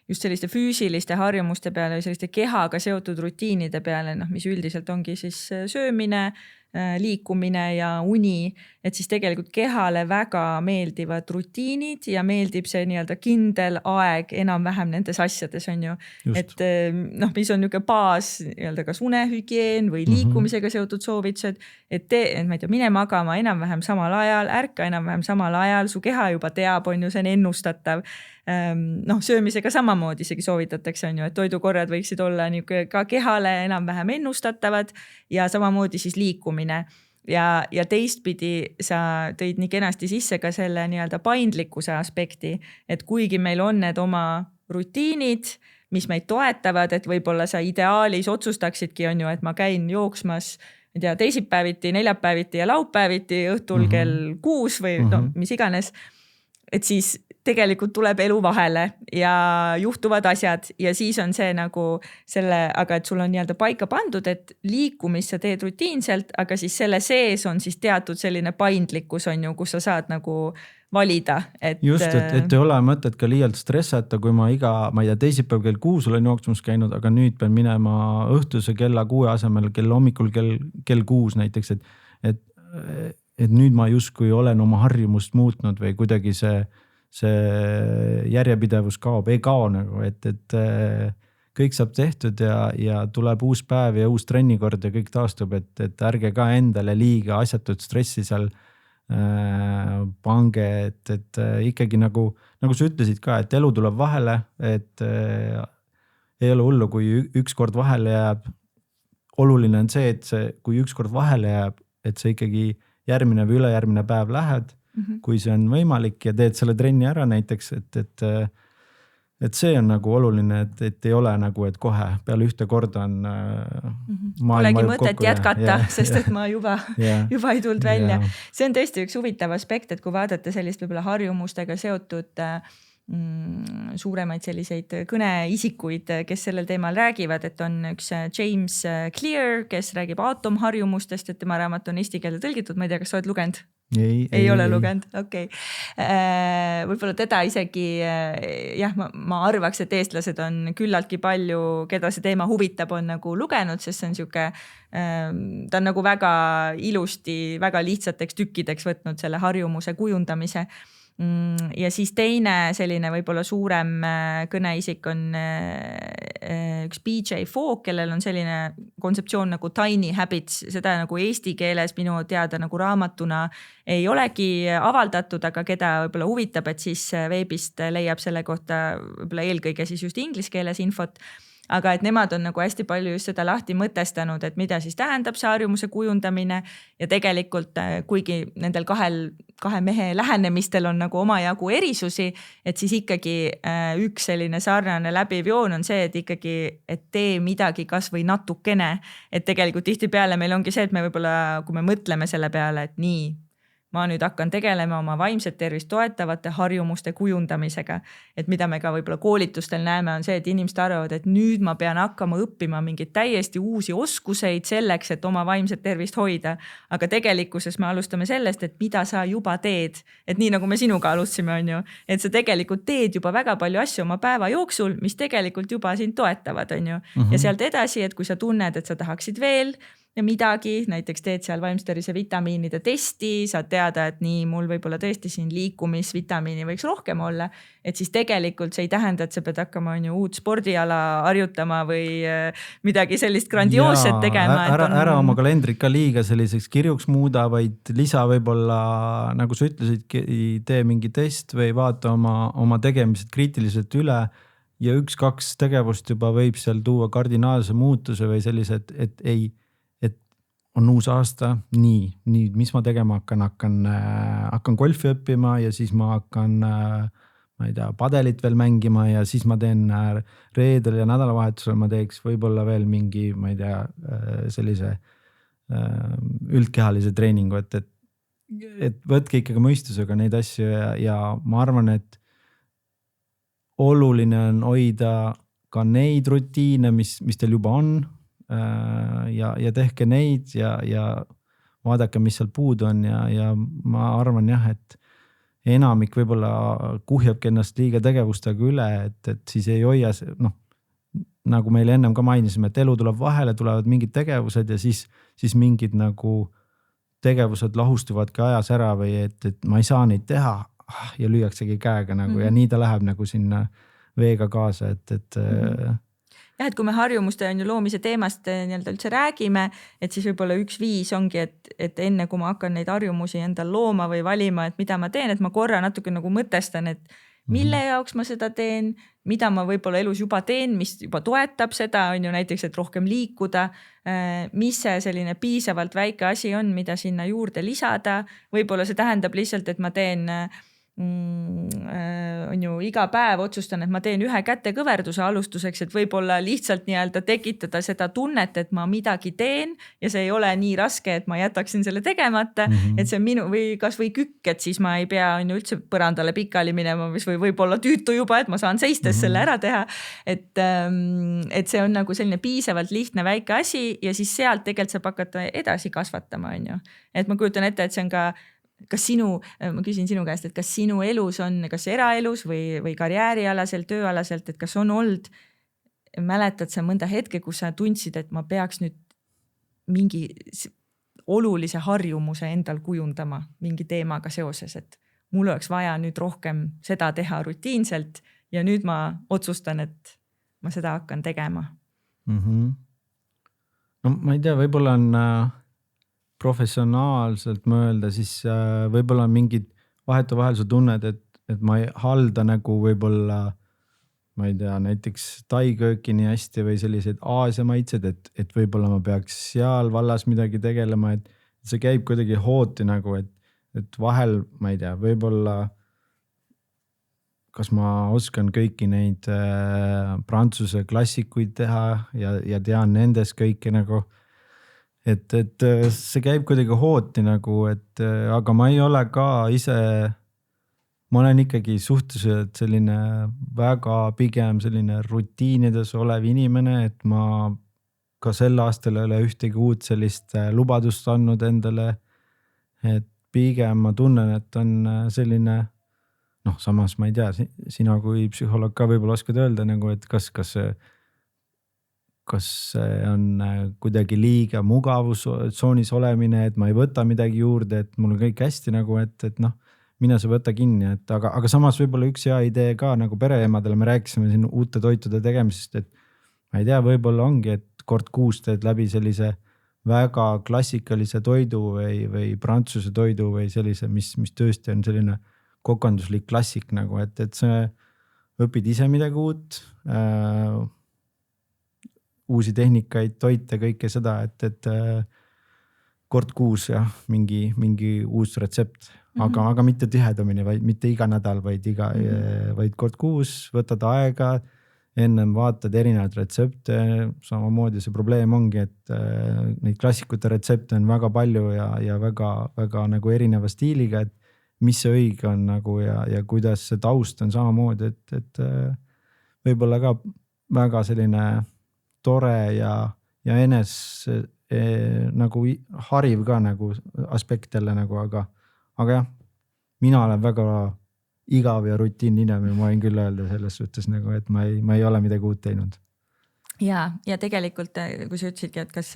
just selliste füüsiliste harjumuste peale, selliste kehaga seotud rutiinide peale, mis üldiselt ongi siis söömine, liikumine ja uni, et siis tegelikult kehale väga meeldivad rutiinid ja meeldib see nii-öelda kindel aeg enam-vähem nendes asjades on ju. Just. Et noh, mis on niisugune baas nii-öelda kas unehügieen või liikumisega seotud soovitused, et ma ei tea, mine magama enam-vähem samal ajal, ärka enam-vähem samal ajal, su keha juba teab, on ju, see on ennustatav. Noh, söömisega samamoodi isegi soovitatakse, on ju, et toidukorrad võiksid olla ka kehale enam-vähem ennustatavad ja samamoodi siis liikumine. Ja teistpidi sa tõid nii kenasti sisse ka selle nii-öelda paindlikkuse aspekti, et kuigi meil on need oma rutiinid, mis meid toetavad, et võib-olla sa ideaalis otsustaksidki, on ju, et ma käin jooksmas ma ei tea, teisipäeviti, neljapäeviti ja laupäeviti õhtul kell 6 või no, mis iganes, et siis tegelikult tuleb elu vahele ja juhtuvad asjad ja siis on see nagu selle, aga et sul on nii-öelda paika pandud, et liikumist sa teed rutiinselt, aga siis selle sees on siis teatud selline paindlikkus on ju, kus sa saad nagu valida. Just, et ei ole mõtet ka liialt stressata, kui ma ma ei tea, teisipäev kell 6 olen jooksmas käinud, aga nüüd pean minema õhtuse kella 6 asemel hommikul kell 6 näiteks, et nüüd ma justkui olen oma harjumust muutnud või kuidagi see järjepidevus kaob, ei kao nagu, et kõik saab tehtud ja tuleb uus päev ja uus trennikord ja kõik taastub, et ärge ka endale liiga asjatut stressi seal pange, et ikkagi nagu sa ütlesid ka, et elu tuleb vahele, et ei ole hullu, kui üks kord vahele jääb. Oluline on see, et kui üks kord vahele jääb, et see ikkagi järgmine või ülejärgmine päev lähed, kui see on võimalik ja teed selle trenni ära näiteks, et see on nagu oluline, et ei ole nagu, et kohe peale ühte korda on polegi mõtet jätkata, sest et ma juba ei tulnud välja. See on tõesti üks huvitav aspekt, et kui vaadata sellist võib-olla harjumustega seotud suuremaid selliseid kõneisikuid, kes sellel teemal räägivad, et on üks James Clear, kes räägib aatomharjumustest, et tema raamat on eesti keelde tõlgitud, ma ei tea, kas sa oled lugenud? Ei ole lugenud, okei. Võib-olla teda isegi, jah, ma arvaks, et eestlased on küllaltki palju, keda see teema huvitab, on nagu lugenud, sest see on siuke, ta on nagu väga ilusti, väga lihtsateks tükkideks võtnud selle harjumuse kujundamise. Ja siis teine selline võib-olla suurem kõneisik on üks BJ Fogg, kellel on selline kontseptsioon nagu tiny habits, seda nagu eesti keeles minu teada nagu raamatuna ei olegi avaldatud, aga keda võib-olla huvitab, et siis veebist leiab selle kohta võib-olla eelkõige siis just inglise keeles infot. Aga et nemad on nagu hästi palju just seda lahti mõtestanud, et mida siis tähendab see harjumuse kujundamine ja tegelikult kuigi nendel kahe mehe lähenemistel on nagu omajagu erisusi, et siis ikkagi üks selline sarnane läbiv joon on see, et ikkagi, et tee midagi kas või natukene, et tegelikult tihtipeale meil ongi see, et me võib-olla, kui me mõtleme selle peale, et nii, ma nüüd hakkan tegelema oma vaimset tervist toetavate harjumuste kujundamisega. Et mida me ka võib-olla koolitustel näeme, on see, et inimesed arvavad, et nüüd ma pean hakkama õppima mingeid täiesti uusi oskuseid selleks, et oma vaimset tervist hoida. Aga tegelikkuses me alustame sellest, et mida sa juba teed. Et nii nagu me sinuga alustasime, on ju, et sa tegelikult teed juba väga palju asju oma päeva jooksul, mis tegelikult juba sind toetavad, on ju. Ja sealt edasi, et kui sa tunned, et sa tahaksid veel ja midagi, näiteks teed seal vaimse tervise vitamiinide testi, saad teada, et nii, mul võib-olla tõesti siin liikumisvitamiini võiks rohkem olla, et siis tegelikult see ei tähenda, et sa pead hakkama on ju uut spordiala harjutama või midagi sellist grandioosset tegema. Ära oma kalendrit ka liiga selliseks kirjuks muuda, vaid lisa võib-olla, nagu sa ütlesid, tee mingi test või vaata oma tegemised kriitiliselt üle ja 1-2 tegevust juba võib seal tuua kardinaalse muutuse või sellised, et on uus aasta, nii, mis ma tegema hakkan golfi õppima ja siis ma hakkan, ma ei tea, padelit veel mängima ja siis ma teen reedel ja nädalavahetusel ma teeks võib-olla veel mingi, ma ei tea, sellise üldkehalise treeningu, et võtke ikkagi mõistusega neid asju ja ma arvan, et oluline on hoida ka neid rutiine, mis teil juba on, ja tehke neid ja vaadake, mis seal puudu on ja ma arvan jah, et enamik võib-olla kuhjabki ennast liiga tegevustega üle, et siis ei hoia, nagu meile ennem ka mainisime, et elu tuleb vahele, tulevad mingid tegevused ja siis mingid nagu tegevused lahustuvadki ajas ära või et ma ei saa neid teha ja lüüaksegi käega nagu ja nii ta läheb nagu sinna veega kaasa, et jah, et kui me harjumuste loomise teemast nii-öelda üldse räägime, et siis võib-olla üks viis ongi, et enne kui ma hakkan neid harjumusi endal looma või valima, et mida ma teen, et ma korra natuke nagu mõtestan, et mille jaoks ma seda teen, mida ma võib-olla elus juba teen, mis juba toetab seda, on ju näiteks, et rohkem liikuda, mis see selline piisavalt väike asi on, mida sinna juurde lisada. Võib-olla see tähendab lihtsalt, et ma teen on ju iga päev otsustan, et ma teen ühe kätekõverduse alustuseks, et võib-olla lihtsalt nii-öelda tekitada seda tunnet, et ma midagi teen ja see ei ole nii raske, et ma jätaksin selle tegemata, et see on minu või kas või kükk, et siis ma ei pea on ju üldse põrandale pikali minema, mis võib-olla tüütu juba, et ma saan seistes selle ära teha. Et see on nagu selline piisavalt lihtne väike asi ja siis sealt tegelikult saab hakata edasi kasvatama, on ju. Et ma kujutan ette, et see on ka ma küsin sinu käest, et kas sinu elus on, kas eraelus või karjäärialaselt, tööalaselt, et kas on olnud, mäletad sa mõnda hetke, kus sa tundsid, et ma peaks nüüd mingi olulise harjumuse endal kujundama mingi teemaga seoses, et mul oleks vaja nüüd rohkem seda teha rutiinselt ja nüüd ma otsustan, et ma seda hakkan tegema. No ma ei tea, võib-olla on professionaalselt mõelda, siis võib-olla on mingid vahetevahel sa tunned, et ma ei halda nagu võib-olla, ma ei tea, näiteks taikööki nii hästi või sellised Aasia maitsed, et võib-olla ma peaks seal vallas midagi tegelema, et see käib kuidagi hooti nagu, et vahel, ma ei tea, võib-olla kas ma oskan kõiki neid prantsuse klassikuid teha ja tean nendes kõiki nagu, et see käib kuidagi hooti nagu, aga ma ei ole ka ise, ma olen ikkagi suhteliselt selline väga pigem selline rutiinides olev inimene, et ma ka sel aastal ei ole ühtegi uut sellist lubadust andnud endale, et pigem ma tunnen, et on selline, samas ma ei tea, sina kui psühholoog ka võib-olla oskad öelda nagu, et kas see on kuidagi liiga mugavustsoonis olemine, et ma ei võta midagi juurde, et mul on kõik hästi nagu, et mine sa võta kinni, aga samas võib-olla üks hea idee ka nagu pereemadele, me rääkisime siin uute toitude tegemisest, et ma ei tea, võib-olla ongi, et kord kuus teed läbi sellise väga klassikalise toidu või prantsuse toidu või sellise, mis tõesti on selline kokanduslik klassik nagu, et see õpid ise midagi uut, uusi tehnikaid, toite, kõike seda, et kord kuus ja mingi uus retsept, aga mitte tihedamini, vaid mitte iga nädal, vaid kord kuus, võtad aega, ennem vaatad erinevaid retsepte, samamoodi see probleem ongi, et neid klassikute retsepte on väga palju ja väga, väga nagu erineva stiiliga, et mis see õige on nagu ja kuidas see taust on samamoodi, et võib-olla ka väga selline tore ja nagu hariv ka nagu aspekt jälle nagu, aga jah, mina olen väga igav ja rutiini inimene, ma võin küll öelda selles suhtes nagu, et ma ei ole midagi uut teinud. Ja tegelikult, kui sa ütlesidki, et kas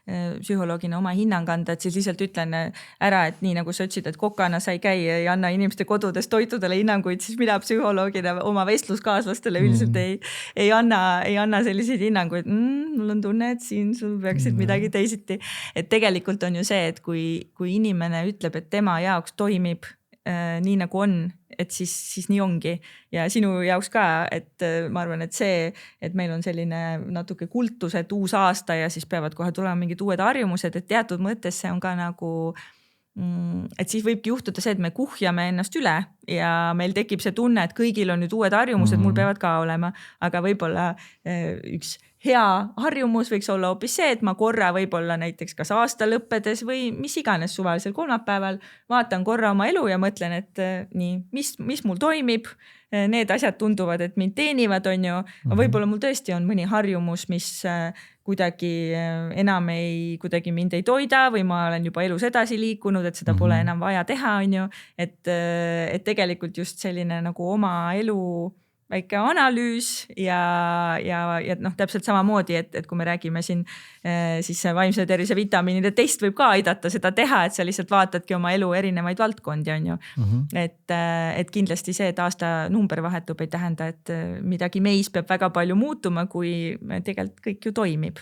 psühholoogina oma hinnang anda, et siis lihtsalt ütlen ära, et nii nagu sa ütlesid, et kokana sa ei käi ja anna inimeste kodudes toitudele hinnanguid, siis mina psühholoogina oma vestluskaaslastele üldiselt ei anna selliseid hinnanguid. Mul on tunne, et siin sul peaksid midagi teisiti. Et tegelikult on ju see, et kui inimene ütleb, et tema jaoks toimib nii nagu on, et siis nii ongi ja sinu jaoks ka, et ma arvan, et see, et meil on selline natuke kultus, et uus aasta ja siis peavad kohe tulema mingid uued harjumused, et teatud mõttes see on ka nagu, et siis võibki juhtuda see, et me kuhjame ennast üle ja meil tekib see tunne, et kõigil on nüüd uued harjumused, mul peavad ka olema, aga võib-olla üks hea harjumus võiks olla hoopis see, et ma korra võib-olla näiteks kas aasta lõppedes või mis iganes suvalisel kolmapäeval vaatan korra oma elu ja mõtlen, et nii, mis mul toimib, need asjad tunduvad, et mind teenivad, on ju, võib-olla mul tõesti on mõni harjumus, mis kuidagi enam kuidagi mind ei toida või ma olen juba elus edasi liikunud, et seda pole enam vaja teha, on ju, et tegelikult just selline nagu oma elu väike analüüs ja noh, täpselt samamoodi, et kui me räägime siin siis vaimse tervise vitamiinide test võib ka aidata seda teha, et sa lihtsalt vaatadki oma elu erinevaid valdkondi, on ju. Et kindlasti see, et aasta number vahetub, ei tähenda, et midagi meis peab väga palju muutuma, kui tegelikult kõik ju toimib.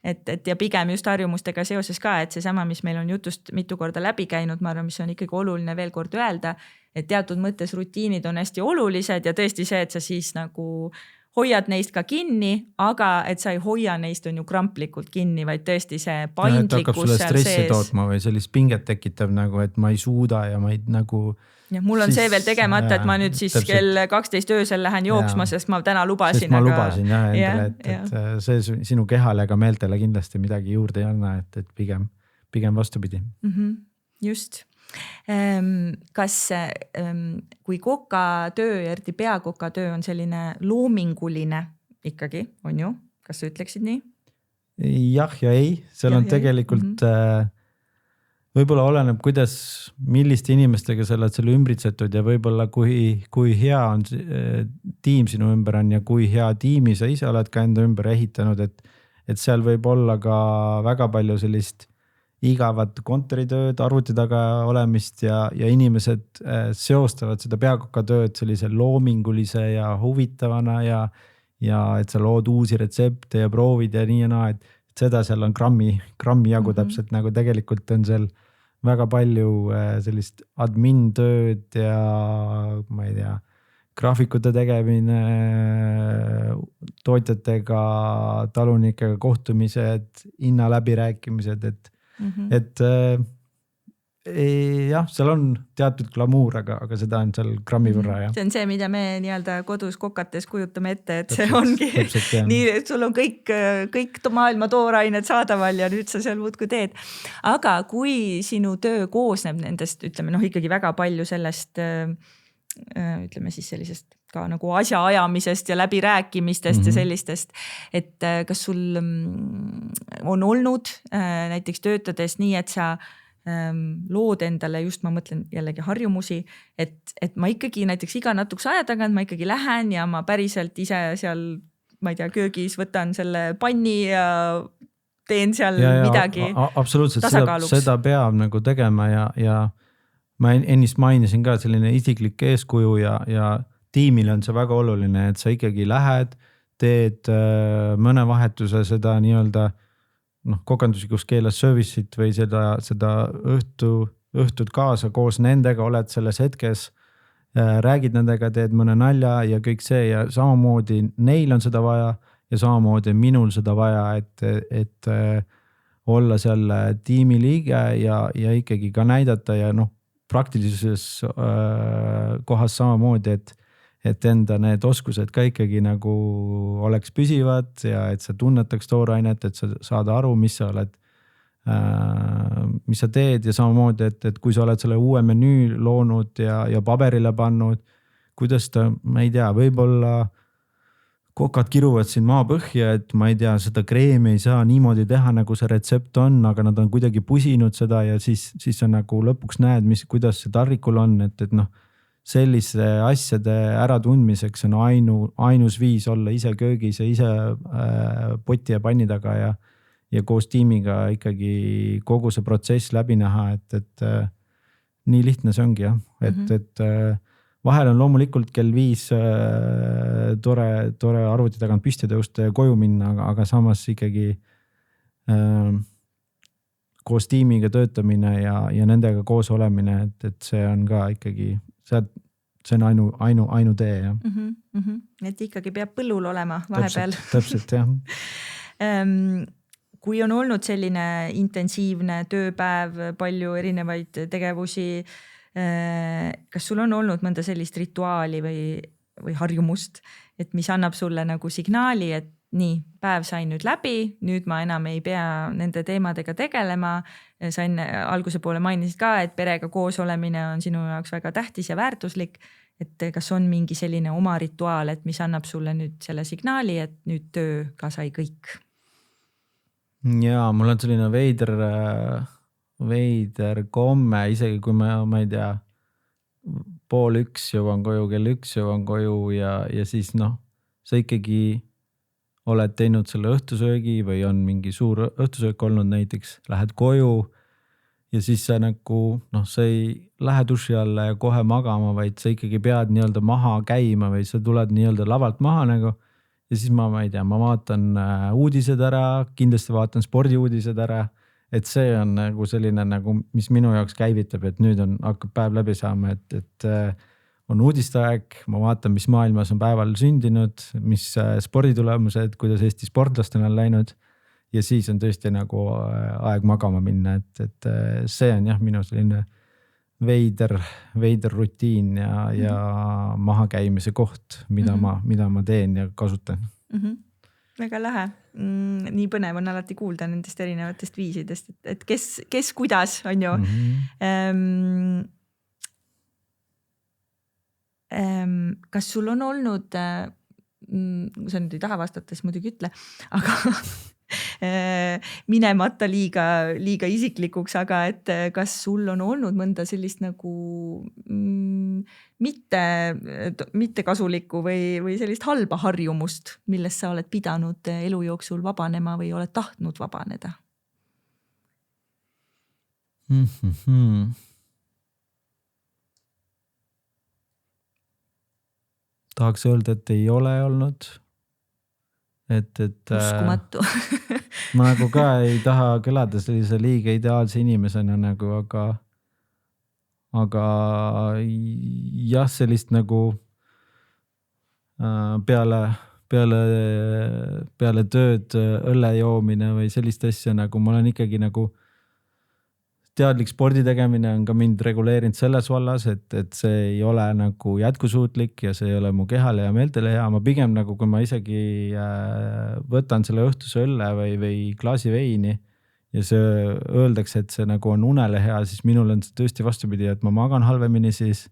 Et ja pigem just harjumustega seoses ka, et seesama, mis meil on jutust mitu korda läbi käinud, ma arvan, mis on ikkagi oluline veel kord öelda, et teatud mõttes rutiinid on hästi olulised ja tõesti see, et sa siis nagu hoiad neist ka kinni, aga et sa ei hoia neist on ju kramplikult kinni, vaid tõesti see paindlikkus seal sees. Hakkab sulle stressi tootma või sellist pinget tekitab nagu, et ma ei suuda ja ma ei nagu... Ja mul on siis, see veel tegemata, et ma nüüd siis kell 12 öösel lähen jooksma, sest ma täna lubasin. Sest ma lubasin endale, et see sinu kehale ega meeltele kindlasti midagi juurde ei anna, et pigem vastupidi. Just. Kas kui kokatöö ja eriti peakokatöö on selline loominguline ikkagi, on ju? Kas sa ütleksid nii? Jah ja ei, seal on tegelikult võib-olla oleneb, milliste inimestega sa oled selle ümbritsetud ja võib-olla kui hea on tiim sinu ümber on ja kui hea tiimi sa ise oled ka enda ümber ehitanud, et seal võib olla ka väga palju sellist igavat kontoritööd, arvuti taga olemist ja inimesed seostavad seda peakokatööd sellise loomingulise ja huvitavana ja et sa lood uusi retsepte ja proovid ja nii ja naa, et seda seal on grammi jagu täpselt nagu tegelikult on seal väga palju sellist admin tööd ja ma ei tea, graafikute tegemine, tootjatega, talunikega kohtumised, hinna läbirääkimised, et jah, seal on teatud glamuur, aga seda on seal grammi võrra. Ja. See on see, mida me nii-öelda kodus kokates kujutame ette, et see ongi nii, et sul on kõik maailma toorained saadaval ja nüüd sa seal muudkui teed. Aga kui sinu töö koosneb nendest, ütleme ikkagi väga palju sellest, ütleme siis sellisest ka nagu asja ajamisest ja läbirääkimistest ja sellistest, et kas sul on olnud näiteks töötades nii, et sa lood endale just, ma mõtlen jällegi harjumusi, et ma ikkagi näiteks iga natukese aja tagant ma ikkagi lähen ja ma päriselt ise seal, ma ei tea, köögis võtan selle panni ja teen seal midagi absoluutselt, seda peab nagu tegema ja ma ennist mainisin ka selline isiklik eeskuju ja tiimile on see väga oluline, et sa ikkagi lähed, teed mõne vahetuse seda nii-öelda kokanduslikus keeles service'it või seda õhtut kaasa koos nendega, oled selles hetkes, räägid nendega, teed mõne nalja ja kõik see ja samamoodi neil on seda vaja ja samamoodi minul seda vaja, et olla seal tiimi liige ja ikkagi ka näidata ja praktilises kohas samamoodi, et enda need oskused ka ikkagi nagu oleks püsivad ja et sa tunnetaks toorainet, et sa saad aru, mis sa oled, mis sa teed ja samamoodi, et kui sa oled selle uue menüü loonud ja paberile pannud, kuidas ta, ma ei tea, võib-olla kokad kiruvad siin maapõhja, et ma ei tea, seda kreemi ei saa niimoodi teha, nagu see retsept on, aga nad on kuidagi pusinud seda ja siis sa nagu lõpuks näed, kuidas see tarrikul on, et sellise asjade äratundmiseks on ainus viis olla ise köögis ja ise poti ja panni taga ja koos tiimiga ikkagi kogu see protsess läbi näha, et nii lihtne see ongi jah, et vahel on loomulikult kell 5 tore arvuti tagant püsti tõusta ja koju minna, aga samas ikkagi koos tiimiga töötamine ja nendega koos olemine, et see on ka ikkagi, see on ainu tee. Ja. Et ikkagi peab põllul olema vahepeal. Täpselt, jah. Kui on olnud selline intensiivne tööpäev, palju erinevaid tegevusi, kas sul on olnud mõnda sellist rituaali või harjumust, et mis annab sulle nagu signaali, et nii, päev sai nüüd läbi, nüüd ma enam ei pea nende teemadega tegelema. Sa enne alguse poole mainisid ka, et perega koos olemine on sinu jaoks väga tähtis ja väärtuslik. Et kas on mingi selline oma rituaal, et mis annab sulle nüüd selle signaali, et nüüd töö ka sai kõik? Jaa, mul on selline veider komme, isegi kui ma ei tea, 1:30 jõuan koju, kell 1 jõuan koju ja siis sa ikkagi oled teinud selle õhtusöögi või on mingi suur õhtusöök olnud näiteks, lähed koju ja siis sa nagu, sa ei lähe duši alla ja kohe magama, vaid sa ikkagi pead nii-öelda maha käima või sa tuled nii-öelda lavalt maha nagu. Ja siis ma ei tea, ma vaatan uudised ära, kindlasti vaatan spordiuudised ära, et see on nagu selline nagu, mis minu jaoks käivitab, et nüüd hakkab päev läbi saama, et on uudisteaeg, ma vaatan, mis maailmas on päeval sündinud, mis sporditulemused, kuidas Eesti sportlastel on läinud ja siis on tõesti nagu aeg magama minna, et see on jah, minu selline veider rutiin ja mahakäimise koht, mida ma teen ja kasutan. Väga lähe. Nii põnev on alati kuulda nendest erinevatest viisidest, et kes kuidas on ju. Kas sul on olnud, sa nüüd ei taha vastata, siis muidugi ütle, aga minemata liiga isiklikuks, aga et kas sul on olnud mõnda sellist nagu mitte kasulikku või sellist halba harjumust, millest sa oled pidanud elu jooksul vabanema või oled tahtnud vabaneda? Tahaks öelda, et ei ole olnud. Uskumatu. Ma nagu ka ei taha kõlada sellise liiga ideaalse inimesena nagu, aga jah, sellist nagu peale tööd õlle joomine või sellist asja nagu ma olen ikkagi nagu teadlik spordi tegemine on ka mind reguleerinud selles vallas, et see ei ole nagu jätkusuutlik ja see ei ole mu kehale ja meeltele hea. Ma pigem nagu, kui ma isegi võtan selle õhtuse õlle või klaasi veini ja see öeldakse, et see nagu on unele hea, siis minul on see tõesti vastupidi, et ma magan halvemini siis.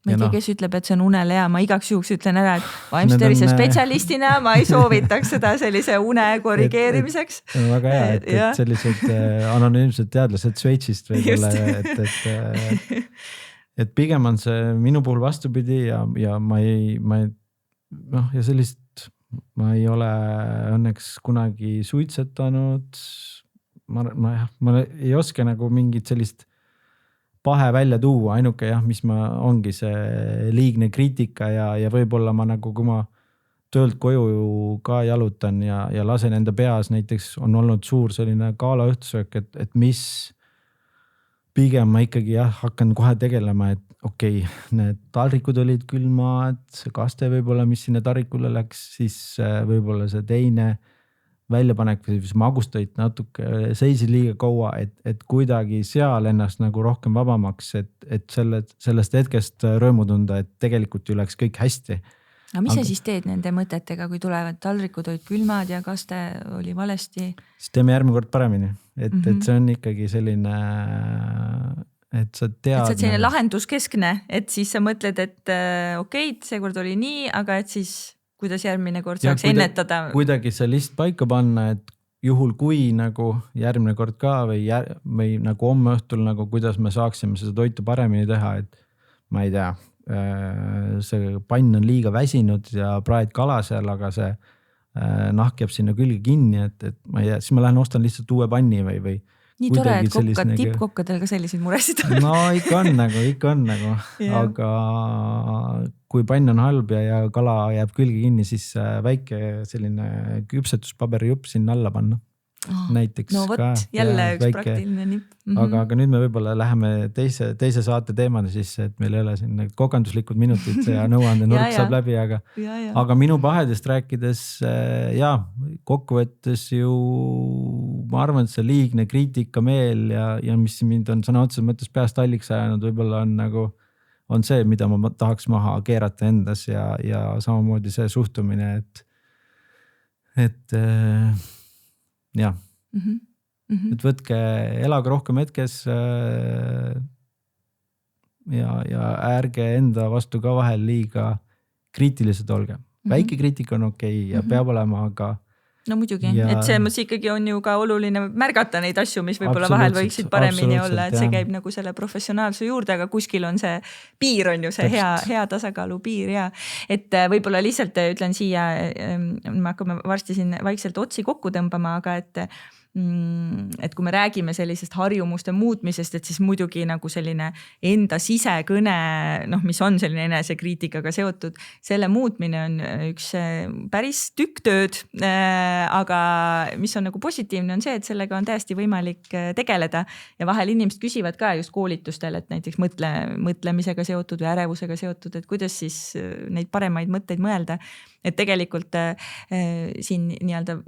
Ma ei tea, kes ütleb, et see on unele hea, ma igaks juhuks ütlen ära, et vaimse tervise spetsialistina ma ei soovitaks seda sellise une korrigeerimiseks. Väga hea, et sellised anonüümsed teadlased Šveitsist võib-olla, et pigem on see minu puhul vastupidi ja ma ei ole õnneks kunagi suitsetanud. Ma ei oska nagu mingit sellist pahe välja tuua, ainuke jah, mis ongi see liigne kriitika ja võib-olla ma nagu, kui ma töölt koju ka jalutan ja lasen enda peas, näiteks on olnud suur selline gala õhtusöök, et mis pigem ma ikkagi hakkan kohe tegelema, et okei, need taldrikud olid külmad, see kaste võib-olla, mis sinna taldrikule läks, siis võib-olla see teine väljapanek või magustoit natuke seisid liiga kaua, et kuidagi seal ennast nagu rohkem vabamaks, et sellest hetkest rõõmu tunda, et tegelikult ju läks kõik hästi. Aga mis sa siis teed nende mõtetega, kui tulevad taldrikud olid külmad ja kaste oli valesti? Siis teeme järgmine kord paremini, et see on ikkagi selline, et sa tead. Et sa oled selline lahenduskeskne, et siis sa mõtled, et okei, seekord oli nii, aga et siis kuidas järgmine kord saaks ennetada. Kuidagi see list paika panna, et juhul kui nagu järgmine kord ka või nagu homme õhtul nagu kuidas me saaksime seda toitu paremini teha, et ma ei tea, see pann on liiga väsinud ja praed kala seal, aga see nahk jääb sinna külge kinni, et ma ei tea, siis ma lähen ostan lihtsalt uue panni või nii tore, et tippkokkadel ka selliseid muresid on. No ikka on nagu, aga kui pann on halb ja kala jääb külge kinni, siis väike selline küpsetuspaberi jupp sinna alla panna. Näiteks no võt, jälle üks väike, praktiline nipp. Aga nüüd me võib-olla läheme teise saate teemani siis, et meil ei ole siin kokanduslikud minutid ja nõuande nurk saab läbi, aga minu pahedest rääkides kokkuvõttes ju ma arvan, et see liigne kriitikameel ja mis mind on sõna otseses mõttes peast halliks ajanud, võib-olla on nagu on see, mida ma tahaks maha keerata endas ja samamoodi see suhtumine, et jah, et võtke, elage rohkem hetkes ja ärge enda vastu ka vahel liiga kriitilised olge. Väike kriitika on okei ja peab olema, aga no muidugi, et see ikkagi on ju ka oluline märgata neid asju, mis võib-olla vahel võiksid paremini olla, et see käib nagu selle professionaalse juurde, aga kuskil on see piir, on ju see hea tasakaalu piir ja et võib-olla lihtsalt ütlen siia, me hakkame varsti siin vaikselt otsi kokku tõmbama, aga et kui me räägime sellisest harjumuste muutmisest, et siis muidugi nagu selline enda sisekõne, mis on selline enesekriitikaga seotud, selle muutmine on üks päris tükk tööd, aga mis on nagu positiivne on see, et sellega on täiesti võimalik tegeleda ja vahel inimesed küsivad ka just koolitustel, et näiteks mõtlemisega seotud või ärevusega seotud, et kuidas siis neid paremaid mõtteid mõelda, et tegelikult siin nii-öelda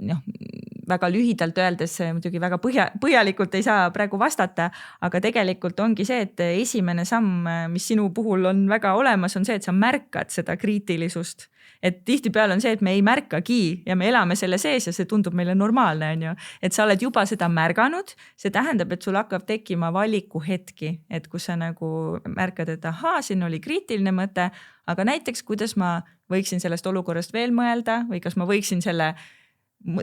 väga lühidalt öeldes muidugi väga põhjalikult ei saa praegu vastata, aga tegelikult ongi see, et esimene samm, mis sinu puhul on väga olemas, on see, et sa märkad seda kriitilisust. Et tihtipeale on see, et me ei märkagi ja me elame selle sees ja see tundub meile normaalne, on ju. Et sa oled juba seda märganud, see tähendab, et sul hakkab tekkima valikuhetki, et kus sa nagu märkad, et siin oli kriitiline mõte, aga näiteks kuidas ma võiksin sellest olukorrast veel mõelda või kas ma võiksin selle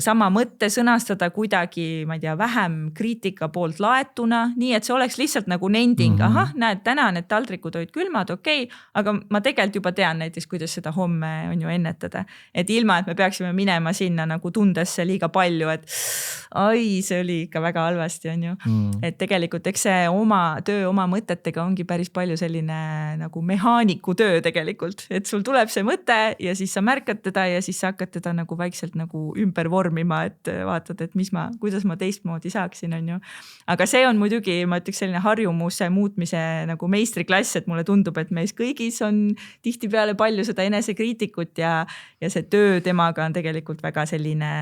sama mõtte sõnastada kuidagi, ma ei tea, vähem kriitika poolt laetuna, nii et see oleks lihtsalt nagu nending, näed, täna need taldrikud olid külmad, okei, aga ma tegelikult juba tean näiteks, kuidas seda homme on ju ennetada. Et ilma, et me peaksime minema sinna nagu tundesse liiga palju, et see oli ikka väga halvasti, on ju. Et tegelikult eks see oma töö, oma mõtetega ongi päris palju selline nagu mehaaniku töö tegelikult, et sul tuleb see mõte ja siis sa märkad teda ja siis sa hakkad teda nagu vaikselt nagu ümber vormima, et vaatad, et kuidas ma teistmoodi saaksin, on ju. Aga see on muidugi, ma ütleks selline harjumuse muutmise nagu meistriklass, et mulle tundub, et meis kõigis on tihtipeale palju seda enesekriitikut ja see töö temaga on tegelikult väga selline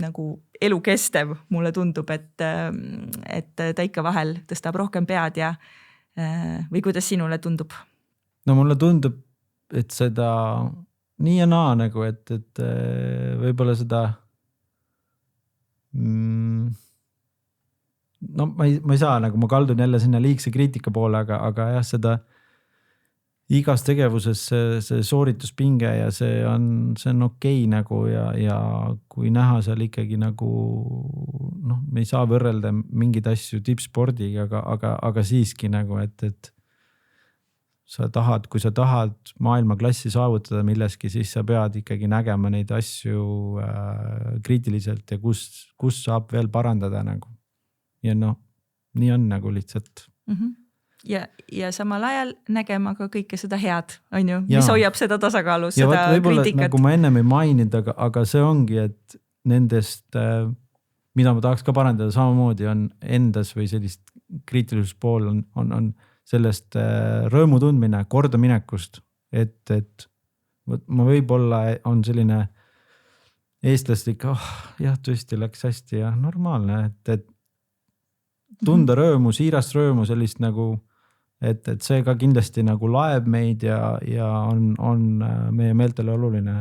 nagu elukestev, mulle tundub, et ta ikka vahel tõstab rohkem pead ja või kuidas sinule tundub? No mulle tundub, et seda nii ja naa nagu, et võib-olla seda ma ei saa nagu, ma kaldun jälle sinna liigse kriitika poole, aga jah, seda igas tegevuses see soorituspinge ja see on okei nagu ja kui näha seal ikkagi nagu me ei saa võrrelda mingeid asju tippspordiga, aga siiski nagu, et kui sa tahad maailmaklassi saavutada milleski, siis sa pead ikkagi nägema neid asju kriitiliselt ja kus saab veel parandada nagu. Ja nii on nagu lihtsalt. Ja samal ajal nägema ka kõike seda head, on ju, mis hoiab seda tasakaalu, seda kriitikat. Nagu ma ennem ei maininud, aga see ongi, et nendest, mida ma tahaks ka parandada, samamoodi on endas või sellist kriitilispool on sellest rõõmu tundmine, kordaminekust, et ma võib-olla on selline eestlaslik, jah, tõesti läks hästi ja normaalne, et tunda rõõmu, siirast rõõmu, sellist nagu, et see ka kindlasti nagu laeb meid ja on meie meeltele oluline,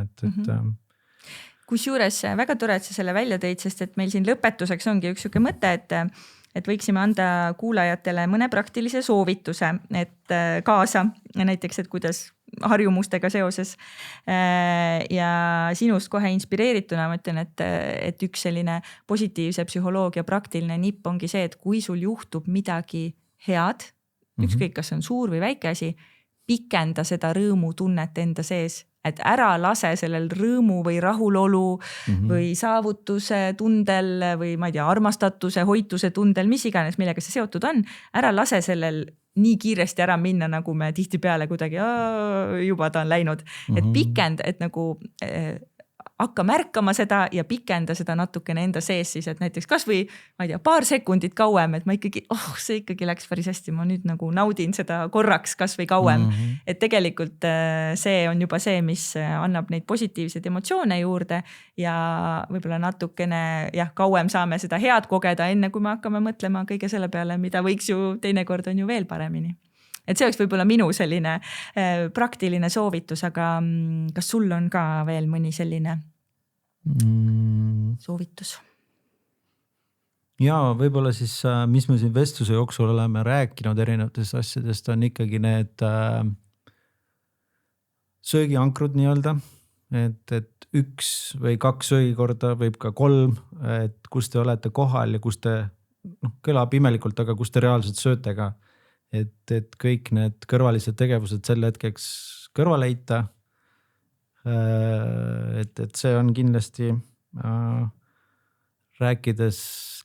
Kusjuures väga tore, et sa selle välja tõid, sest et meil siin lõpetuseks ongi üks siuke mõte, et võiksime anda kuulajatele mõne praktilise soovituse, et kaasa näiteks, et kuidas harjumustega seoses ja sinust kohe inspireerituna ma ütlen, et üks selline positiivse psühholoogia praktiline nipp ongi see, et kui sul juhtub midagi head, ükskõik kas on suur või väike asi, pikenda seda rõõmutunnet enda sees, et ära lase sellel rõõmu või rahulolu või saavutuse tundel või ma ei tea, armastatuse, hoituse tundel, mis iganes, millega see seotud on, ära lase sellel nii kiiresti ära minna, nagu me tihtipeale kuidagi juba ta on läinud. Et pikend, et nagu hakka märkama seda ja pikenda seda natukene enda sees siis, et näiteks kas või, ma ei tea, paar sekundit kauem, et ma ikkagi, see ikkagi läks päris hästi, ma nüüd nagu naudin seda korraks kas või kauem. Et tegelikult see on juba see, mis annab neid positiivseid emotsioone juurde ja võib-olla natukene kauem saame seda head kogeda, enne kui me hakkame mõtlema kõige selle peale, mida võiks ju teinekord on ju veel paremini. Et see oleks võib-olla minu selline praktiline soovitus, aga kas sul on ka veel mõni selline soovitus? Ja võib-olla siis, mis me siin vestluse jooksul oleme rääkinud erinevatest asjadest, on ikkagi need söögiankrud nii-öelda, et 1 või 2 söögikorda, võib ka 3, et kus te olete kohal ja kus te, kõlab imelikult, aga kus te reaalselt sööte ka. Et kõik need kõrvalised tegevused sel hetkeks kõrvale heita. Et see on kindlasti rääkides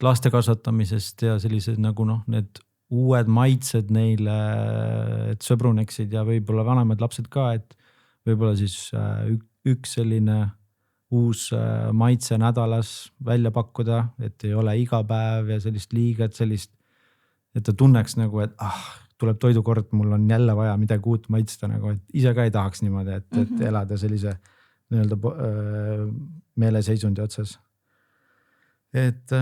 laste kasvatamisest ja sellised nagu need uued maitsed neile, et sõbruneksid ja võib-olla vanemad lapsed ka, et võib-olla siis üks selline uus maitse nädalas välja pakkuda, et ei ole iga päev ja sellist liiget, et ta tunneks nagu, et tuleb toidukord, mul on jälle vaja midagi uut maitsta nagu, et ise ka ei tahaks niimoodi, et elada sellise nii-öelda meeleseisundi otsas. Et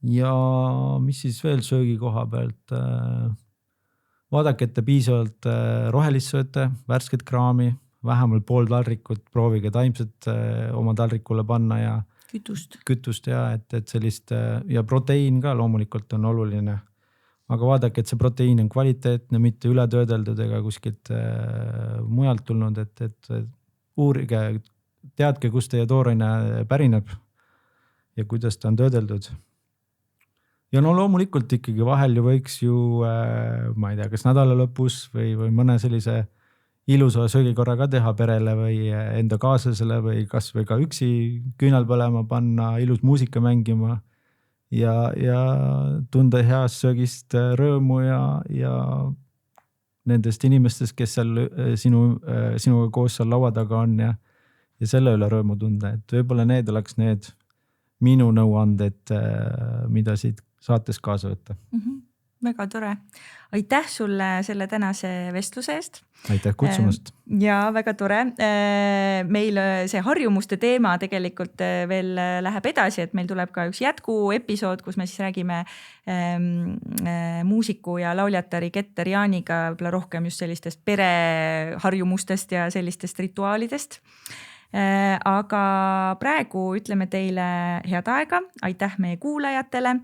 ja mis siis veel söögi koha pealt, vaadake, et te piisavalt rohelist sööte, värsket kraami, vähemalt pool taldrikut, proovige taimset oma taldrikule panna ja kütust ja et sellist ja proteiin ka loomulikult on oluline. Aga vaadake, et see proteiin on kvaliteetne, mitte ületöödeldud ega kuskilt mujalt tulnud, et uurige, teadke, kust teie tooraine pärineb ja kuidas ta on töödeldud. Ja loomulikult ikkagi vahel ju võiks ju, ma ei tea, kas nädala lõpus või mõne sellise ilusa söögikorra ka teha perele või enda kaaslasele või kas või ka üksi küünal põlema panna, ilus muusika mängima ja tunda heast söögist rõõmu ja nendest inimestest, kes seal sinuga koos seal laua taga on ja selle üle rõõmu tunda, et võib-olla need oleks need minu nõuanded, mida siit saates kaasa võtta. Väga tore. Aitäh sulle selle tänase vestluse eest. Aitäh kutsumast. Ja väga tore. Meil see harjumuste teema tegelikult veel läheb edasi, et meil tuleb ka üks jätkuepisood, kus me siis räägime muusiku ja lauljatari Keter Jaaniga rohkem just sellistest pereharjumustest ja sellistest rituaalidest. Aga praegu ütleme teile head aega, aitäh meie kuulajatele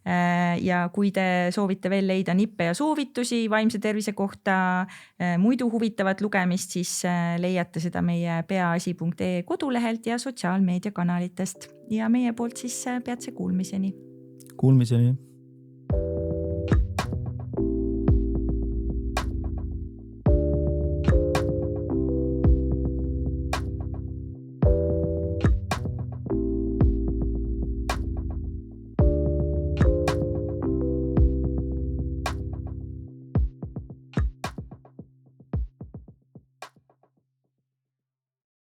ja kui te soovite veel leida nippe ja soovitusi vaimse tervise kohta, muidu huvitavat lugemist, siis leiate seda meie peaasi.ee kodulehelt ja sotsiaalmeediakanalitest ja meie poolt siis peatse kuulmiseni. Kuulmiseni.